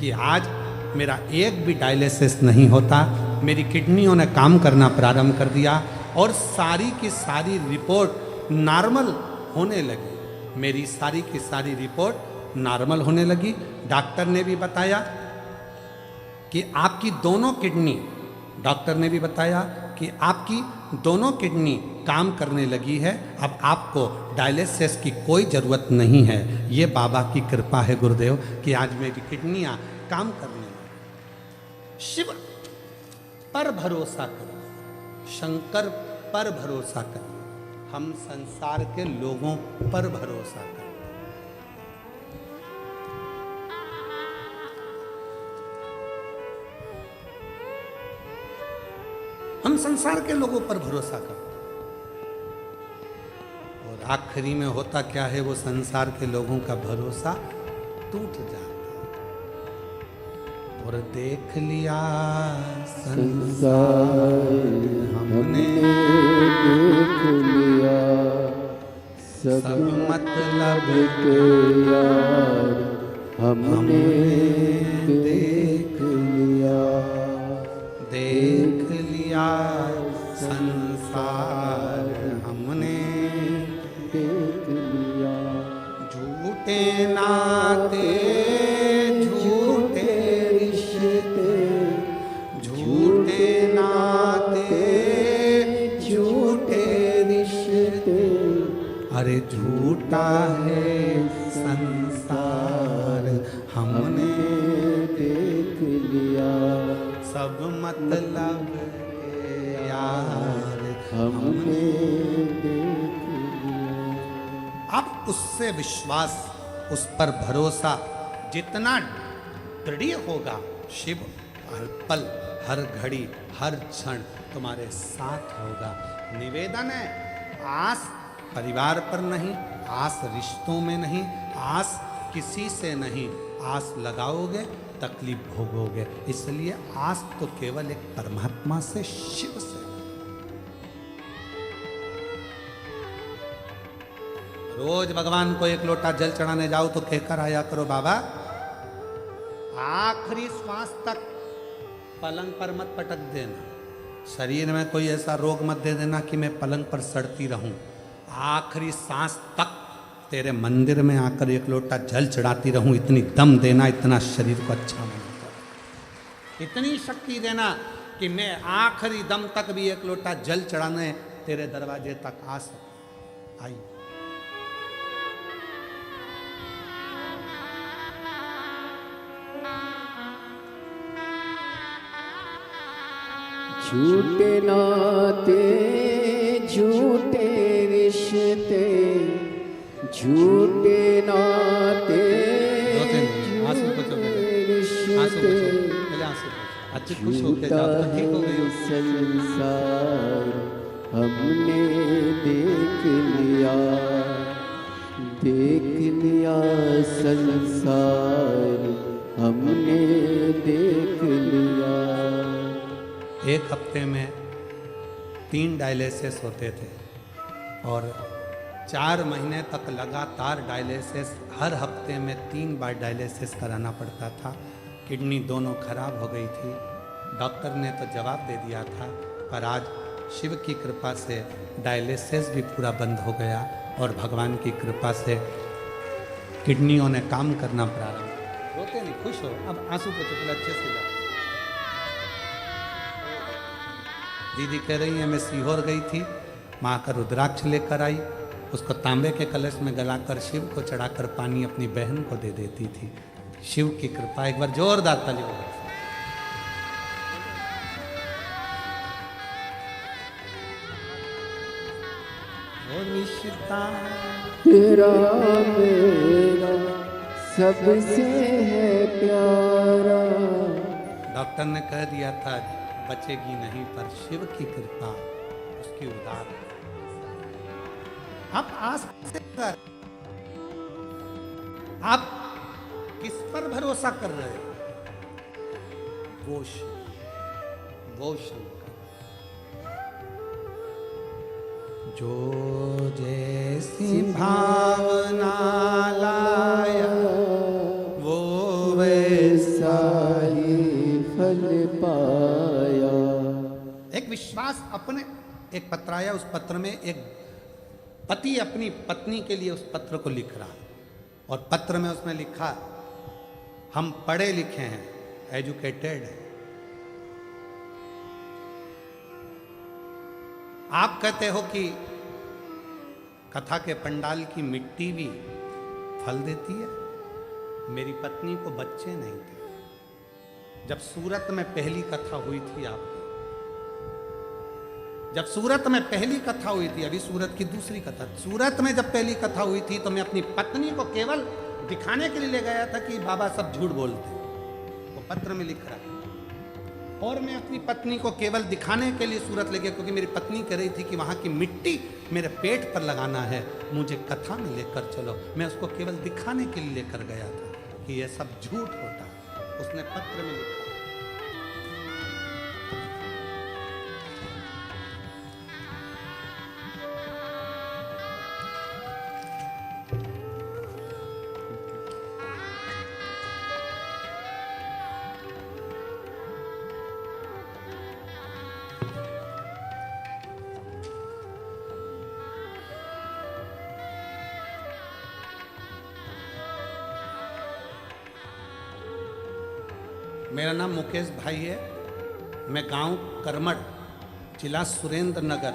Speaker 1: कि आज मेरा एक भी डायलिसिस नहीं होता, मेरी किडनियों ने काम करना प्रारंभ कर दिया और सारी की सारी रिपोर्ट नॉर्मल होने लगी। मेरी सारी की सारी रिपोर्ट नॉर्मल होने लगी। डॉक्टर ने भी बताया कि आपकी दोनों किडनी, डॉक्टर ने भी बताया कि आपकी दोनों किडनी काम करने लगी है, अब आपको डायलिसिस की कोई ज़रूरत नहीं है। ये बाबा की कृपा है गुरुदेव कि आज मेरी किडनियाँ काम करने लगी। शिव पर भरोसा करो, शंकर पर भरोसा करो, हम संसार के लोगों पर भरोसा करें। हम संसार के लोगों पर भरोसा करते और आखिरी में होता क्या है, वो संसार के लोगों का भरोसा टूट जाता और देख लिया
Speaker 2: संसार हमने देख लिया, सब मतलब के यार हमने देख लिया।
Speaker 1: देख लिया संसार हमने
Speaker 2: देख लिया,
Speaker 1: झूठे नाते झूठे रिश्ते, झूठे नाते झूठे रिश्ते, अरे झूठा है संसार हमने
Speaker 2: देख लिया,
Speaker 1: सब मतलब के यार
Speaker 2: हमने देख लिया।
Speaker 1: अब उससे विश्वास, उस पर भरोसा जितना दृढ़ होगा, शिव हर पल हर घड़ी हर क्षण तुम्हारे साथ होगा। निवेदन है, आस परिवार पर नहीं, आस रिश्तों में नहीं, आस किसी से नहीं, आस लगाओगे तकलीफ भोगोगे। इसलिए आस तो केवल एक परमात्मा से, शिव से। रोज भगवान को एक लोटा जल चढ़ाने जाओ तो कहकर आया करो, बाबा आखिरी श्वास तक पलंग पर मत पटक देना, शरीर में कोई ऐसा रोग मत दे देना कि मैं पलंग पर सड़ती रहूं। आखिरी सांस तक तेरे मंदिर में आकर एक लोटा जल चढ़ाती रहूं, इतनी दम देना, इतना शरीर को अच्छा बनाता, इतनी शक्ति देना कि मैं आखिरी दम तक भी एक लोटा जल चढ़ाने तेरे दरवाजे तक आ सकूं। आई
Speaker 2: झूठे नाते झूठे रिश्ते, झूठे नाते
Speaker 1: आंसू पोंछो पहले, आंसू पोंछो पहले, आंसू पोंछो। अच्छी खुश हो के जाओ तो ठीक हो गई।
Speaker 2: संसार हमने देख लिया, देख लिया संसार हमने देख लिया।
Speaker 1: एक हफ्ते में 3 डायलिसिस होते थे और 4 महीने तक लगातार डायलिसिस, हर हफ्ते में 3 बार डायलिसिस कराना पड़ता था। किडनी दोनों खराब हो गई थी। डॉक्टर ने तो जवाब दे दिया था, पर आज शिव की कृपा से डायलिसिस भी पूरा बंद हो गया और भगवान की कृपा से किडनियों ने काम करना प्रारंभ। रोते नहीं, खुश हो। अब आंसू को चुपला अच्छे से जाओ। दीदी कह रही है मैं सीहोर गई थी, माँ का रुद्राक्ष लेकर आई, उसको तांबे के कलश में गलाकर शिव को चढ़ाकर पानी अपनी बहन को दे देती थी। शिव की कृपा। एक बार जोरदार ताली बजाओ। रिश्ता
Speaker 2: तेरा मेरा सबसे है प्यारा।
Speaker 1: डॉक्टर ने कह दिया था बचेगी नहीं, पर शिव की कृपा उसकी उदार है। आप आस से कर, आप किस पर भरोसा कर रहे हो? वो शिव, वो शंकर जो जैसी भावना लाया वो वैसा
Speaker 2: ही फल पाया।
Speaker 1: एक विश्वास अपने, एक पत्र आया, उस पत्र में एक पति अपनी पत्नी के लिए उस पत्र को लिख रहा और पत्र में उसने लिखा हम पढ़े लिखे हैं, एजुकेटेड हैं। आप कहते हो कि कथा के पंडाल की मिट्टी भी फल देती है। मेरी पत्नी को बच्चे नहीं थे जब सूरत में पहली कथा हुई थी आपकी, जब सूरत में पहली कथा हुई थी, अभी सूरत की दूसरी कथा, सूरत में जब पहली कथा हुई थी तो मैं अपनी पत्नी को केवल दिखाने के लिए ले गया था कि बाबा सब झूठ बोलते हैं, वो पत्र में लिख रहा है। और मैं अपनी पत्नी को केवल दिखाने के लिए सूरत ले गया क्योंकि मेरी पत्नी कह रही थी कि वहाँ की मिट्टी मेरे पेट पर लगाना है, मुझे कथा में लेकर चलो। मैं उसको केवल दिखाने के लिए लेकर गया था कि यह सब झूठ होता है। उसने पत्र में लिखा। मेरा नाम मुकेश भाई है। मैं गांव करमड़, जिला सुरेंद्र नगर,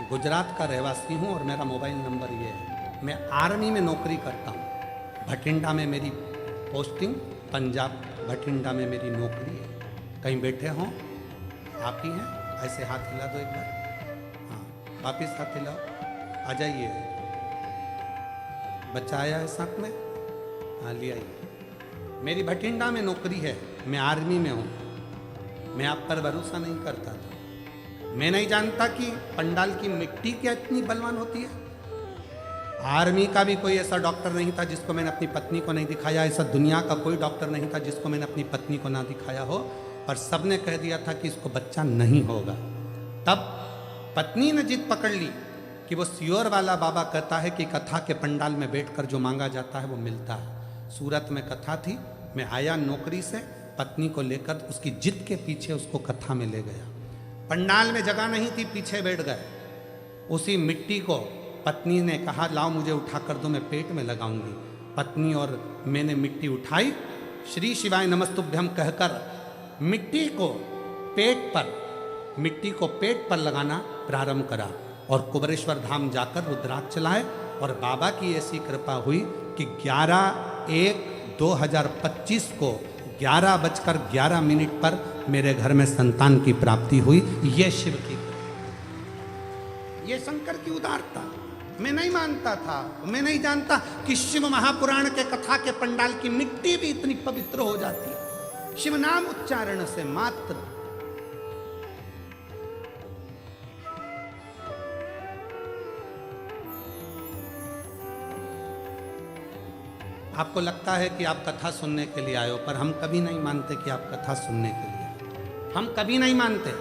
Speaker 1: गुजरात का रहवासी हूं और मेरा मोबाइल नंबर ये है। मैं आर्मी में नौकरी करता हूं। भटिंडा में मेरी पोस्टिंग, पंजाब भटिंडा में मेरी नौकरी है। कहीं बैठे हों, आप ही हैं, ऐसे हाथ हिला दो एक बार। हाँ, वापिस हाथ हिलाओ। आ जाइए। बच्चा आया है साथ में? हाँ, ले आइए। मेरी भटिंडा में नौकरी है, मैं आर्मी में हूँ। मैं आप पर भरोसा नहीं करता था। मैं नहीं जानता कि पंडाल की मिट्टी क्या इतनी बलवान होती है। आर्मी का भी कोई ऐसा डॉक्टर नहीं था जिसको मैंने अपनी पत्नी को नहीं दिखाया। ऐसा दुनिया का कोई डॉक्टर नहीं था जिसको मैंने अपनी पत्नी को ना दिखाया हो। पर सबने कह दिया था कि इसको बच्चा नहीं होगा। तब पत्नी ने जिद पकड़ ली कि वो सियोर वाला बाबा कहता है कि कथा के पंडाल में बैठकर जो मांगा जाता है वो मिलता है। सूरत में कथा थी, मैं आया नौकरी से, पत्नी को लेकर उसकी जिद के पीछे उसको कथा में ले गया। पंडाल में जगह नहीं थी, पीछे बैठ गए। उसी मिट्टी को पत्नी ने कहा लाओ मुझे उठा कर दो, मैं पेट में लगाऊंगी। पत्नी और मैंने मिट्टी उठाई, श्री शिवाय नमस्तुभ्यम कहकर मिट्टी को पेट पर लगाना प्रारंभ करा और कुबरेश्वर धाम जाकर रुद्राक्ष चलाए। और बाबा की ऐसी कृपा हुई कि 11/1/2025 को 11:11 पर मेरे घर में संतान की प्राप्ति हुई। ये शिव की, ये शंकर की उदारता। मैं नहीं मानता था, मैं नहीं जानता कि शिव महापुराण के कथा के पंडाल की मिट्टी भी इतनी पवित्र हो जाती है शिव नाम उच्चारण से मात्र। आपको लगता है कि आप कथा सुनने के लिए आए हो, पर हम कभी नहीं मानते कि आप कथा सुनने के लिए आए हो। हम कभी नहीं मानते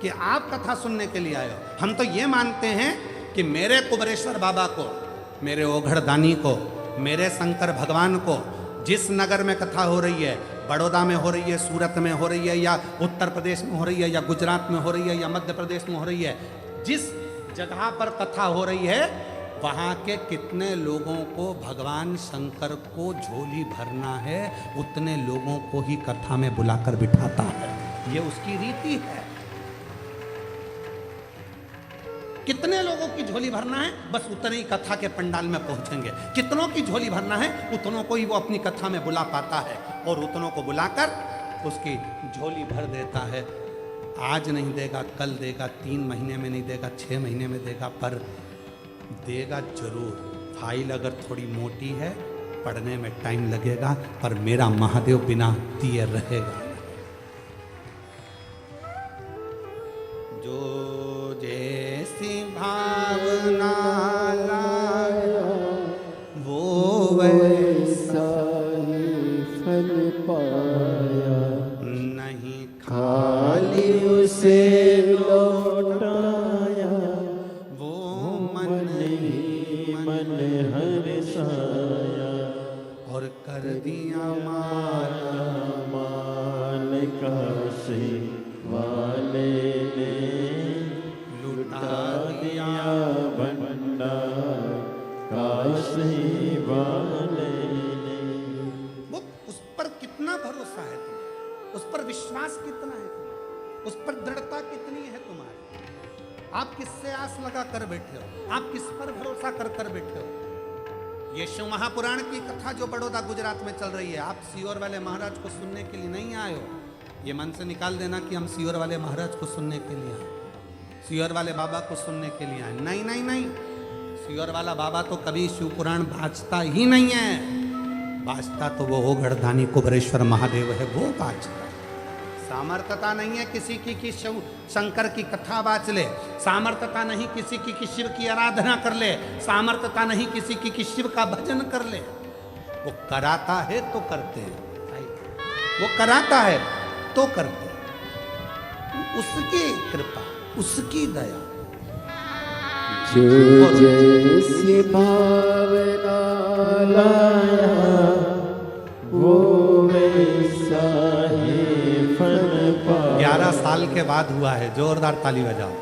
Speaker 1: कि आप कथा सुनने के लिए आए हो। हम तो ये मानते हैं कि मेरे कुबरेश्वर बाबा को, मेरे ओघड़दानी को, मेरे शंकर भगवान को, जिस नगर में कथा हो रही है, बड़ौदा में हो रही है, सूरत में हो रही है, या उत्तर प्रदेश में हो रही है, या गुजरात में हो रही है, या मध्य प्रदेश में हो रही है, जिस जगह पर कथा हो रही है, वहाँ के कितने लोगों को भगवान शंकर को झोली भरना है, उतने लोगों को ही कथा में बुलाकर बिठाता है। ये उसकी रीति है। कितने लोगों की झोली भरना है, बस उतने ही कथा के पंडाल में पहुंचेंगे। कितनों की झोली भरना है, उतनों को ही वो अपनी कथा में बुला पाता है, और उतनों को बुलाकर उसकी झोली भर देता है। आज नहीं देगा, कल देगा, 3 महीने में नहीं देगा, 6 महीने में देगा, पर देगा जरूर। फाइल अगर थोड़ी मोटी है, पढ़ने में टाइम लगेगा, पर मेरा महादेव बिना दिए रहेगा। जो जैसी भावना लाया वो
Speaker 2: वैसा ही फल पाया,
Speaker 1: नहीं
Speaker 2: खाली उसे लौटाया,
Speaker 1: वो मन ही
Speaker 2: मन हर्षाया,
Speaker 1: और कर दिया माला
Speaker 2: माल काशी वाले ने
Speaker 1: लुटा दिया
Speaker 2: भंडार काशी वाले ने।
Speaker 1: वो उस पर कितना भरोसा है तुम्हें, उस पर विश्वास कितना है तुम्हें, उस पर दृढ़ता कितनी है तुम्हारी। आप किससे आस लगा कर बैठे हो, आप किस पर भरोसा कर कर बैठे हो। ये शिव महापुराण की कथा जो बड़ौदा गुजरात में चल रही है, आप सीहोर वाले महाराज को सुनने के लिए नहीं आए हो। ये मन से निकाल देना कि हम सीहोर वाले महाराज को सुनने के लिए आए, सीहोर वाले बाबा को सुनने के लिए आए। नहीं नहीं नहीं, सीहोर वाला बाबा तो कभी शिव पुराण बाजता ही नहीं है। बाजता तो वो ओघड़दानी कुबरेश्वर महादेव है, वो बाजता। सामर्थ्यता नहीं है किसी की कि शिव शंकर की कथा बाच ले, सामर्थ्यता नहीं किसी की कि शिव की आराधना कर ले, सामर्थ्यता नहीं किसी की कि शिव का भजन कर ले। वो कराता है तो करते हैं, वो कराता है तो करते हैं, उसकी कृपा, उसकी दया।
Speaker 2: जो जैसी भावना लाया वो वैसा ही फल पाया।
Speaker 1: 11 साल के बाद हुआ है, जोरदार ताली बजाओ।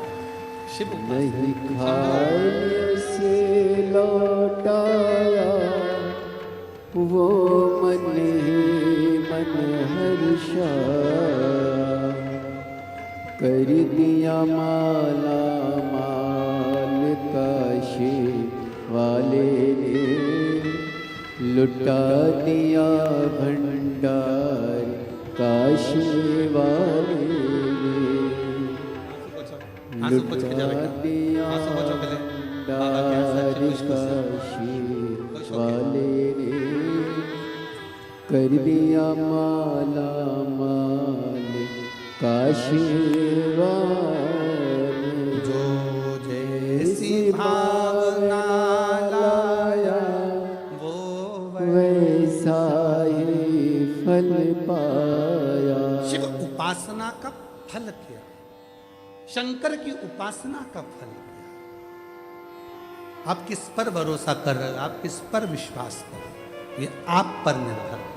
Speaker 1: शिव
Speaker 2: नहीं खाली से लौटाया वो मन ही मन हर्षाया, कर दिया माला माल काशी वाले ने, लुटा दिया भंडार काशी वाले ने,
Speaker 1: आंसू पोंछ के जा बेटा,
Speaker 2: लुटा दिया
Speaker 1: आंसू पोंछो पहले। बाबा के हाथ से खुश खुश है।
Speaker 2: काशी वाले ने, कर दिया माला माल काशी वाले।
Speaker 1: जो जैसी भावना लाया वो
Speaker 2: वैसा ही फल पाया।
Speaker 1: शिव उपासना का फल क्या, शंकर की उपासना का फल क्या। आप किस पर भरोसा कर रहे हो, आप किस पर विश्वास कर रहे हो, ये आप पर निर्भर है।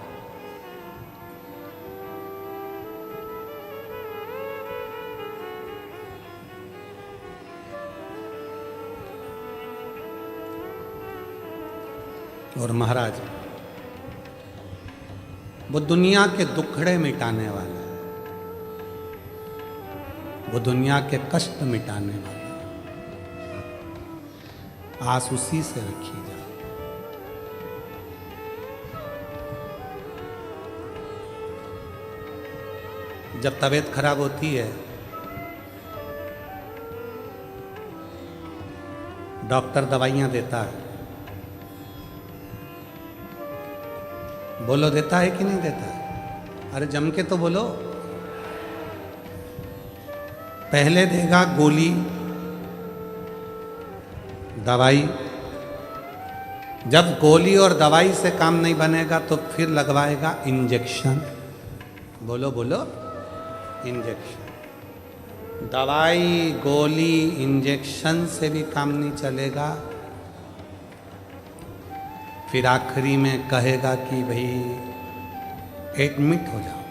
Speaker 1: और महाराज वो दुनिया के दुखड़े मिटाने वाला है, वो दुनिया के कष्ट मिटाने वाला है। आस उसी से रखी जाए। जब तबीयत खराब होती है, डॉक्टर दवाइयां देता है, बोलो देता है कि नहीं देता है? अरे जम के तो बोलो। पहले देगा गोली, दवाई। जब गोली और दवाई से काम नहीं बनेगा तो फिर लगवाएगा इंजेक्शन। बोलो बोलो, इंजेक्शन। दवाई, गोली, इंजेक्शन से भी काम नहीं चलेगा, फिर आखिरी में कहेगा कि भाई एडमिट हो जाओ,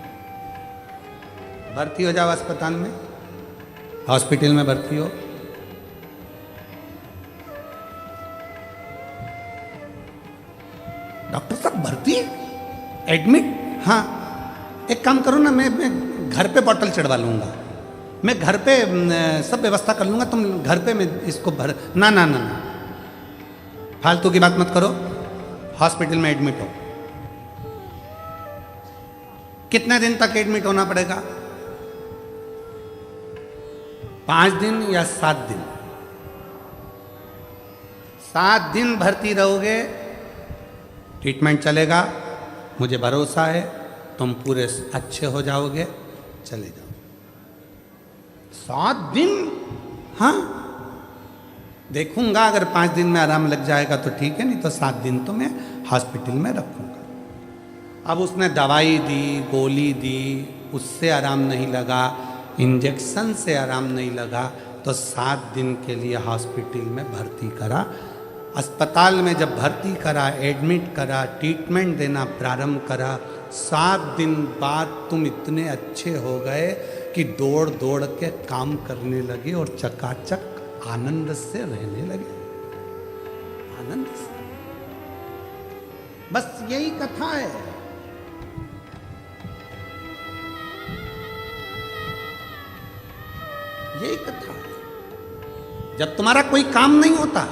Speaker 1: भर्ती हो जाओ अस्पताल में, हॉस्पिटल में भर्ती हो। डॉक्टर साहब भर्ती, एडमिट? हाँ, एक काम करो ना, मैं घर पे बॉटल चढ़वा लूंगा, मैं घर पे सब व्यवस्था कर लूंगा, तुम घर पे मैं इसको भर। ना ना ना ना, फालतू की बात मत करो, हॉस्पिटल में एडमिट हो। कितने दिन तक एडमिट होना पड़ेगा? 5 दिन या 7 दिन? 7 दिन भर्ती रहोगे, ट्रीटमेंट चलेगा, मुझे भरोसा है तुम पूरे अच्छे हो जाओगे, चले जाओ। 7 दिन? हाँ, देखूंगा, अगर 5 दिन में आराम लग जाएगा तो ठीक है, नहीं तो 7 दिन तो मैं हॉस्पिटल में रखूंगा। अब उसने दवाई दी, गोली दी, उससे आराम नहीं लगा, इंजेक्शन से आराम नहीं लगा, तो 7 दिन के लिए हॉस्पिटल में भर्ती करा। अस्पताल में जब भर्ती करा, एडमिट करा, ट्रीटमेंट देना प्रारंभ करा, 7 दिन बाद तुम इतने अच्छे हो गए कि दौड़ दौड़ के काम करने लगे और चकाचक आनंद से रहने लगे, आनंद से। बस यही कथा है। यही कथा है। जब तुम्हारा कोई काम नहीं होता,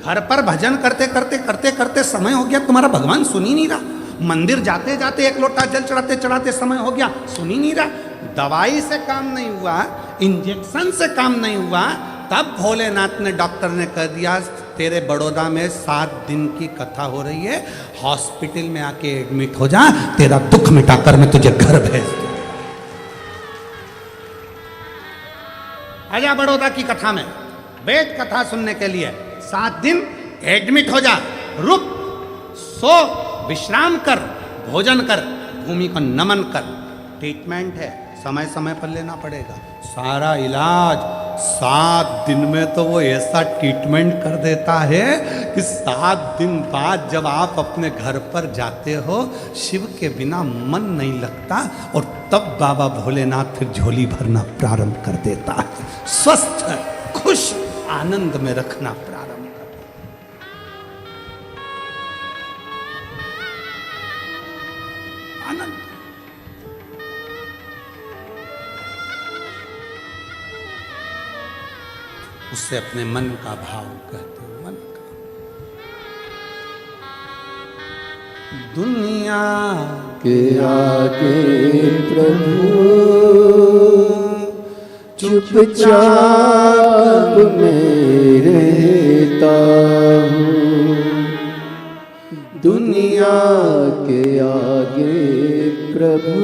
Speaker 1: घर पर भजन करते करते करते करते समय हो गया, तुम्हारा भगवान सुन ही नहीं रहा, मंदिर जाते जाते एक लोटा जल चढ़ाते चढ़ाते समय हो गया, सुन ही नहीं रहा, दवाई से काम नहीं हुआ, इंजेक्शन से काम नहीं हुआ, तब भोलेनाथ ने, डॉक्टर ने कह दिया तेरे बड़ौदा में 7 दिन की कथा हो रही है, हॉस्पिटल में आके एडमिट हो जा, तेरा दुख मिटाकर मैं तुझे घर भेज दूं। आजा बड़ौदा की कथा में, वेद कथा सुनने के लिए। 7 दिन एडमिट हो जा, रुक, सो, विश्राम कर, भोजन कर, भूमि को नमन कर। ट्रीटमेंट है, समय समय पर लेना पड़ेगा, सारा इलाज 7 दिन में तो वो ऐसा ट्रीटमेंट कर देता है कि 7 दिन बाद जब आप अपने घर पर जाते हो, शिव के बिना मन नहीं लगता, और तब बाबा भोलेनाथ फिर झोली भरना प्रारंभ कर देता है, स्वस्थ, खुश, आनंद में रखना प्रारंभ कर देता। आनंद। उससे अपने मन का भाव कहते हैं, मन का। दुनिया
Speaker 2: के आगे प्रभु चुपचाप मैं रहता हूँ, दुनिया के आगे प्रभु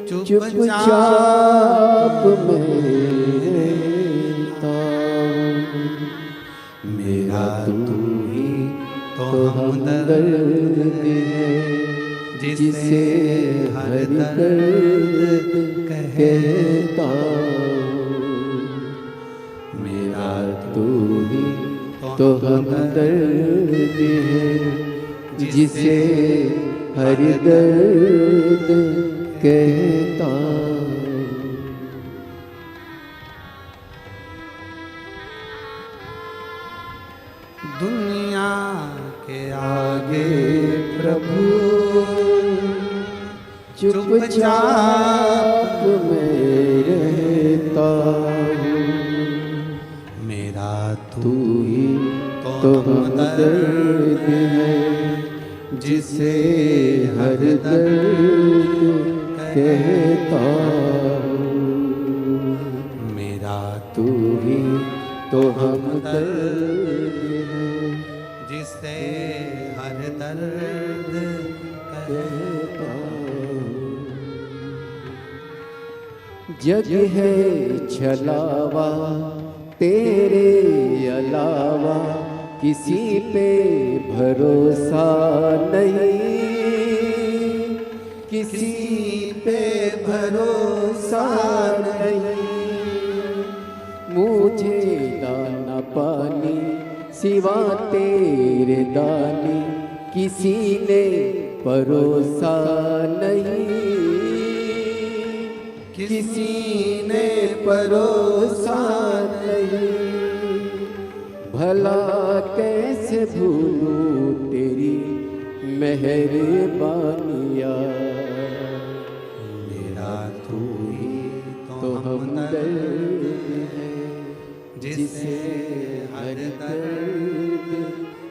Speaker 2: चुपचाप मैं रहता हूँ, मेरा तू ही तो हमदर्द है, जिसे हर दर्द कहता हूँ, मेरा तू ही तो हमदर्द है, जिसे हर दर्द कहता हूँ।
Speaker 1: दुनिया के आगे प्रभु
Speaker 2: चुपचाप मैं रहता हूँ,
Speaker 1: मेरा
Speaker 2: तू ही तो हमदर्द है, जिसे हर दर्द कहता हूँ।
Speaker 1: मेरा
Speaker 2: तू ही तो हमदर्द है,
Speaker 1: जिसे हर दर्द
Speaker 2: कहता हूँ। जग है छलावा तेरे अलावा, किसी पे भरोसा नहीं, किसी पे भरोसा नहीं। मुझे दाना पानी सिवा तेरे दानी, किसी ने परोसा नहीं, किसी ने परोसा नहीं। भला कैसे भूलूं तेरी मेहरबानियाँ,
Speaker 1: मेरा तू ही
Speaker 2: तो हमदर्द है,
Speaker 1: जिसे
Speaker 2: हर दर्द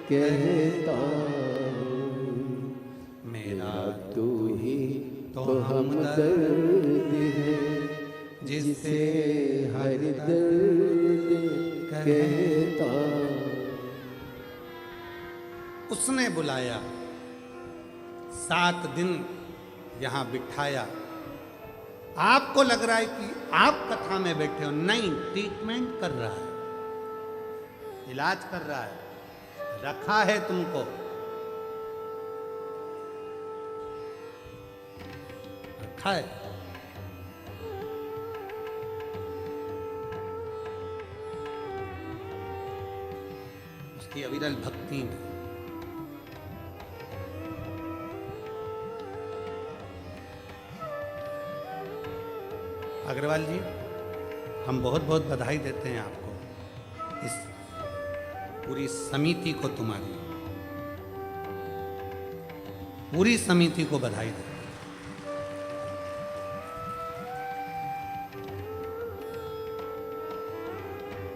Speaker 2: कहता हूँ।
Speaker 1: मेरा
Speaker 2: तू ही तो हमदर्द है, जिसे हर दर्द कहता हूँ।
Speaker 1: उसने बुलाया, 7 दिन यहाँ बिठाया। आपको लग रहा है कि आप कथा में बैठे हो, नहीं, ट्रीटमेंट कर रहा है, इलाज कर रहा है, रखा है तुमको। रखा है। उसकी अविरल भक्ति में अग्रवाल जी, हम बहुत बहुत बधाई देते हैं आपको, इस पूरी समिति को, तुम्हारी पूरी समिति को बधाई देते हैं।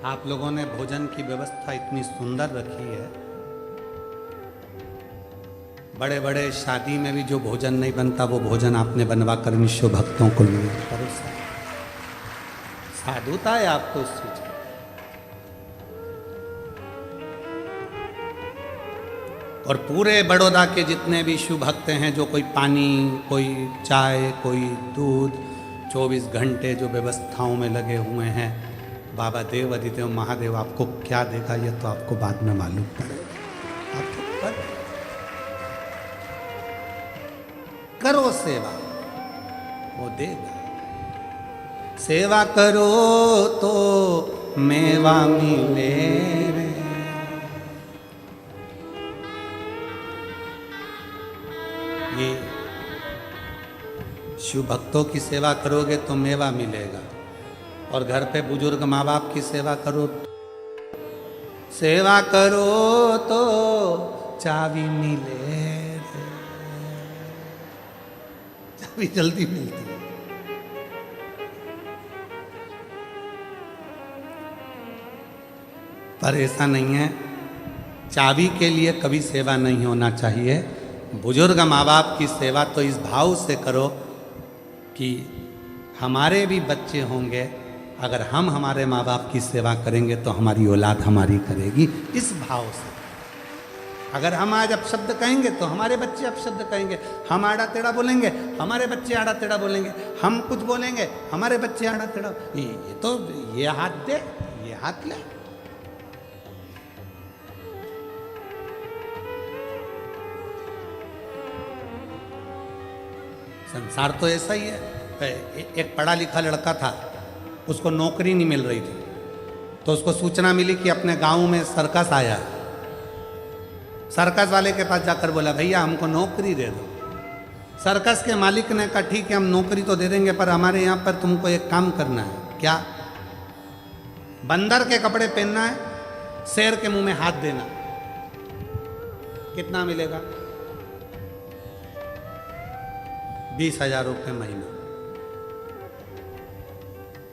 Speaker 1: आप लोगों ने भोजन की व्यवस्था इतनी सुंदर रखी है। बड़े बड़े शादी में भी जो भोजन नहीं बनता वो भोजन आपने बनवा कर निश्चय भक्तों को परोसा। साधुता है आपको उस चीज की। और पूरे बड़ौदा के जितने भी शिव भक्त हैं, जो कोई पानी, कोई चाय, कोई दूध, 24 घंटे जो व्यवस्थाओं में लगे हुए हैं, बाबा देव अधिदेव महादेव आपको क्या देगा ये तो आपको बाद में मालूम पड़ेगा। आपको करो सेवा, वो देगा। सेवा करो तो मेवा मिले रे। ये शिव भक्तों की सेवा करोगे तो मेवा मिलेगा, और घर पे बुजुर्ग माँ बाप की सेवा करो, सेवा करो तो चाबी मिले रे। चाबी जल्दी मिलती है। पर ऐसा नहीं है, चाबी के लिए कभी सेवा नहीं होना चाहिए। बुजुर्ग माँ बाप की सेवा तो इस भाव से करो कि हमारे भी बच्चे होंगे, अगर हम हमारे माँ बाप की सेवा करेंगे तो हमारी औलाद हमारी करेगी, इस भाव से। अगर हम आज अपशब्द कहेंगे तो हमारे बच्चे अपशब्द कहेंगे, हम आड़ा टेढ़ा बोलेंगे हमारे बच्चे आड़ा टेढ़ा बोलेंगे, हम कुछ बोलेंगे हमारे बच्चे आड़ा टेढ़ा। ये तो ये हाथ दे, ये हाथ ले। संसार तो ऐसा ही है। एक पढ़ा लिखा लड़का था, उसको नौकरी नहीं मिल रही थी, तो उसको सूचना मिली कि अपने गांव में सर्कस आया है। सर्कस वाले के पास जाकर बोला, भैया हमको नौकरी दे दो। सर्कस के मालिक ने कहा, ठीक है हम नौकरी तो दे देंगे, पर हमारे यहाँ पर तुमको एक काम करना है। क्या? बंदर के कपड़े पहनना है, शेर के मुंह में हाथ देना। कितना मिलेगा? 20,000 रुपये महीना।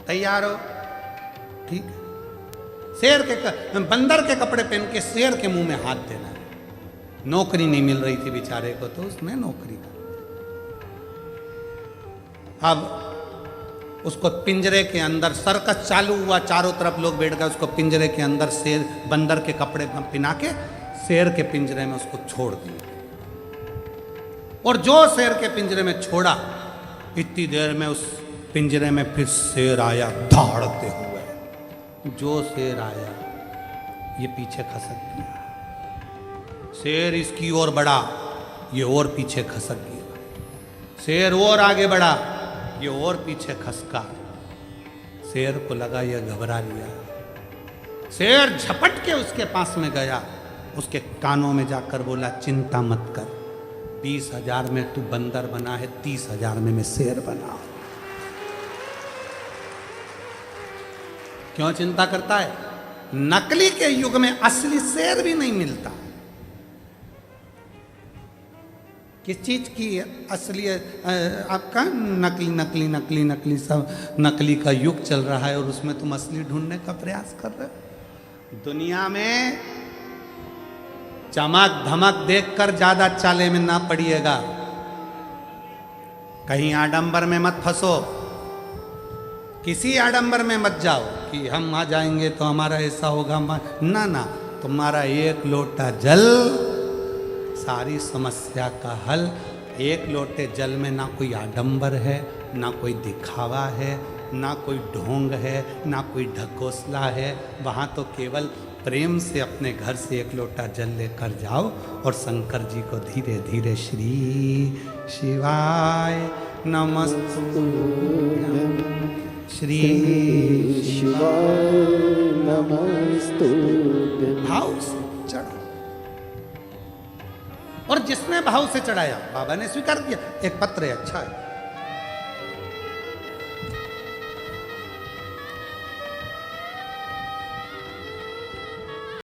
Speaker 1: तैयार हो? ठीक है। बंदर के कपड़े पहन के शेर के मुंह में हाथ देना है। नौकरी नहीं मिल रही थी बेचारे को, तो उसने नौकरी कर। अब उसको पिंजरे के अंदर, सर्कस चालू हुआ, चारों तरफ लोग बैठ गए, उसको पिंजरे के अंदर शेर बंदर के कपड़े पिना के शेर के पिंजरे में उसको छोड़ दिया। और जो शेर के पिंजरे में छोड़ा, इतनी देर में उस पिंजरे में फिर शेर आया दौड़ते हुए। जो शेर आया ये पीछे खसक गया, शेर इसकी ओर बढ़ा, ये और पीछे खसक गया, शेर और आगे बढ़ा, ये और पीछे खसका। शेर को लगा ये घबरा लिया, शेर झपट के उसके पास में गया, उसके कानों में जाकर बोला, चिंता मत कर, 20,000 में तू बंदर बना है, 30,000 में मैं शेर बना। क्यों चिंता करता है? नकली के युग में असली शेर भी नहीं मिलता। किस चीज की असली आपका नकली नकली नकली नकली सब नकली का युग चल रहा है और उसमें तुम असली ढूंढने का प्रयास कर रहे हो। दुनिया में चमक धमक देखकर ज्यादा चाले में ना पड़िएगा, कहीं आडंबर में मत फंसो, किसी आडंबर में मत जाओ कि हम आ जाएंगे तो हमारा ऐसा होगा, ना ना, तुम्हारा एक लोटा जल सारी समस्या का हल। एक लोटे जल में ना कोई आडंबर है, ना कोई दिखावा है, ना कोई ढोंग है, ना कोई ढकोसला है। वहाँ तो केवल प्रेम से अपने घर से एक लोटा जल लेकर जाओ और शंकर जी को धीरे धीरे श्री शिवाय नमस्तुभ्यं, श्री
Speaker 2: शिवाय नमस्तुभ्यं
Speaker 1: भाव से चढ़ो। और जिसने भाव से चढ़ाया बाबा ने स्वीकार किया। एक पत्र है, अच्छा है,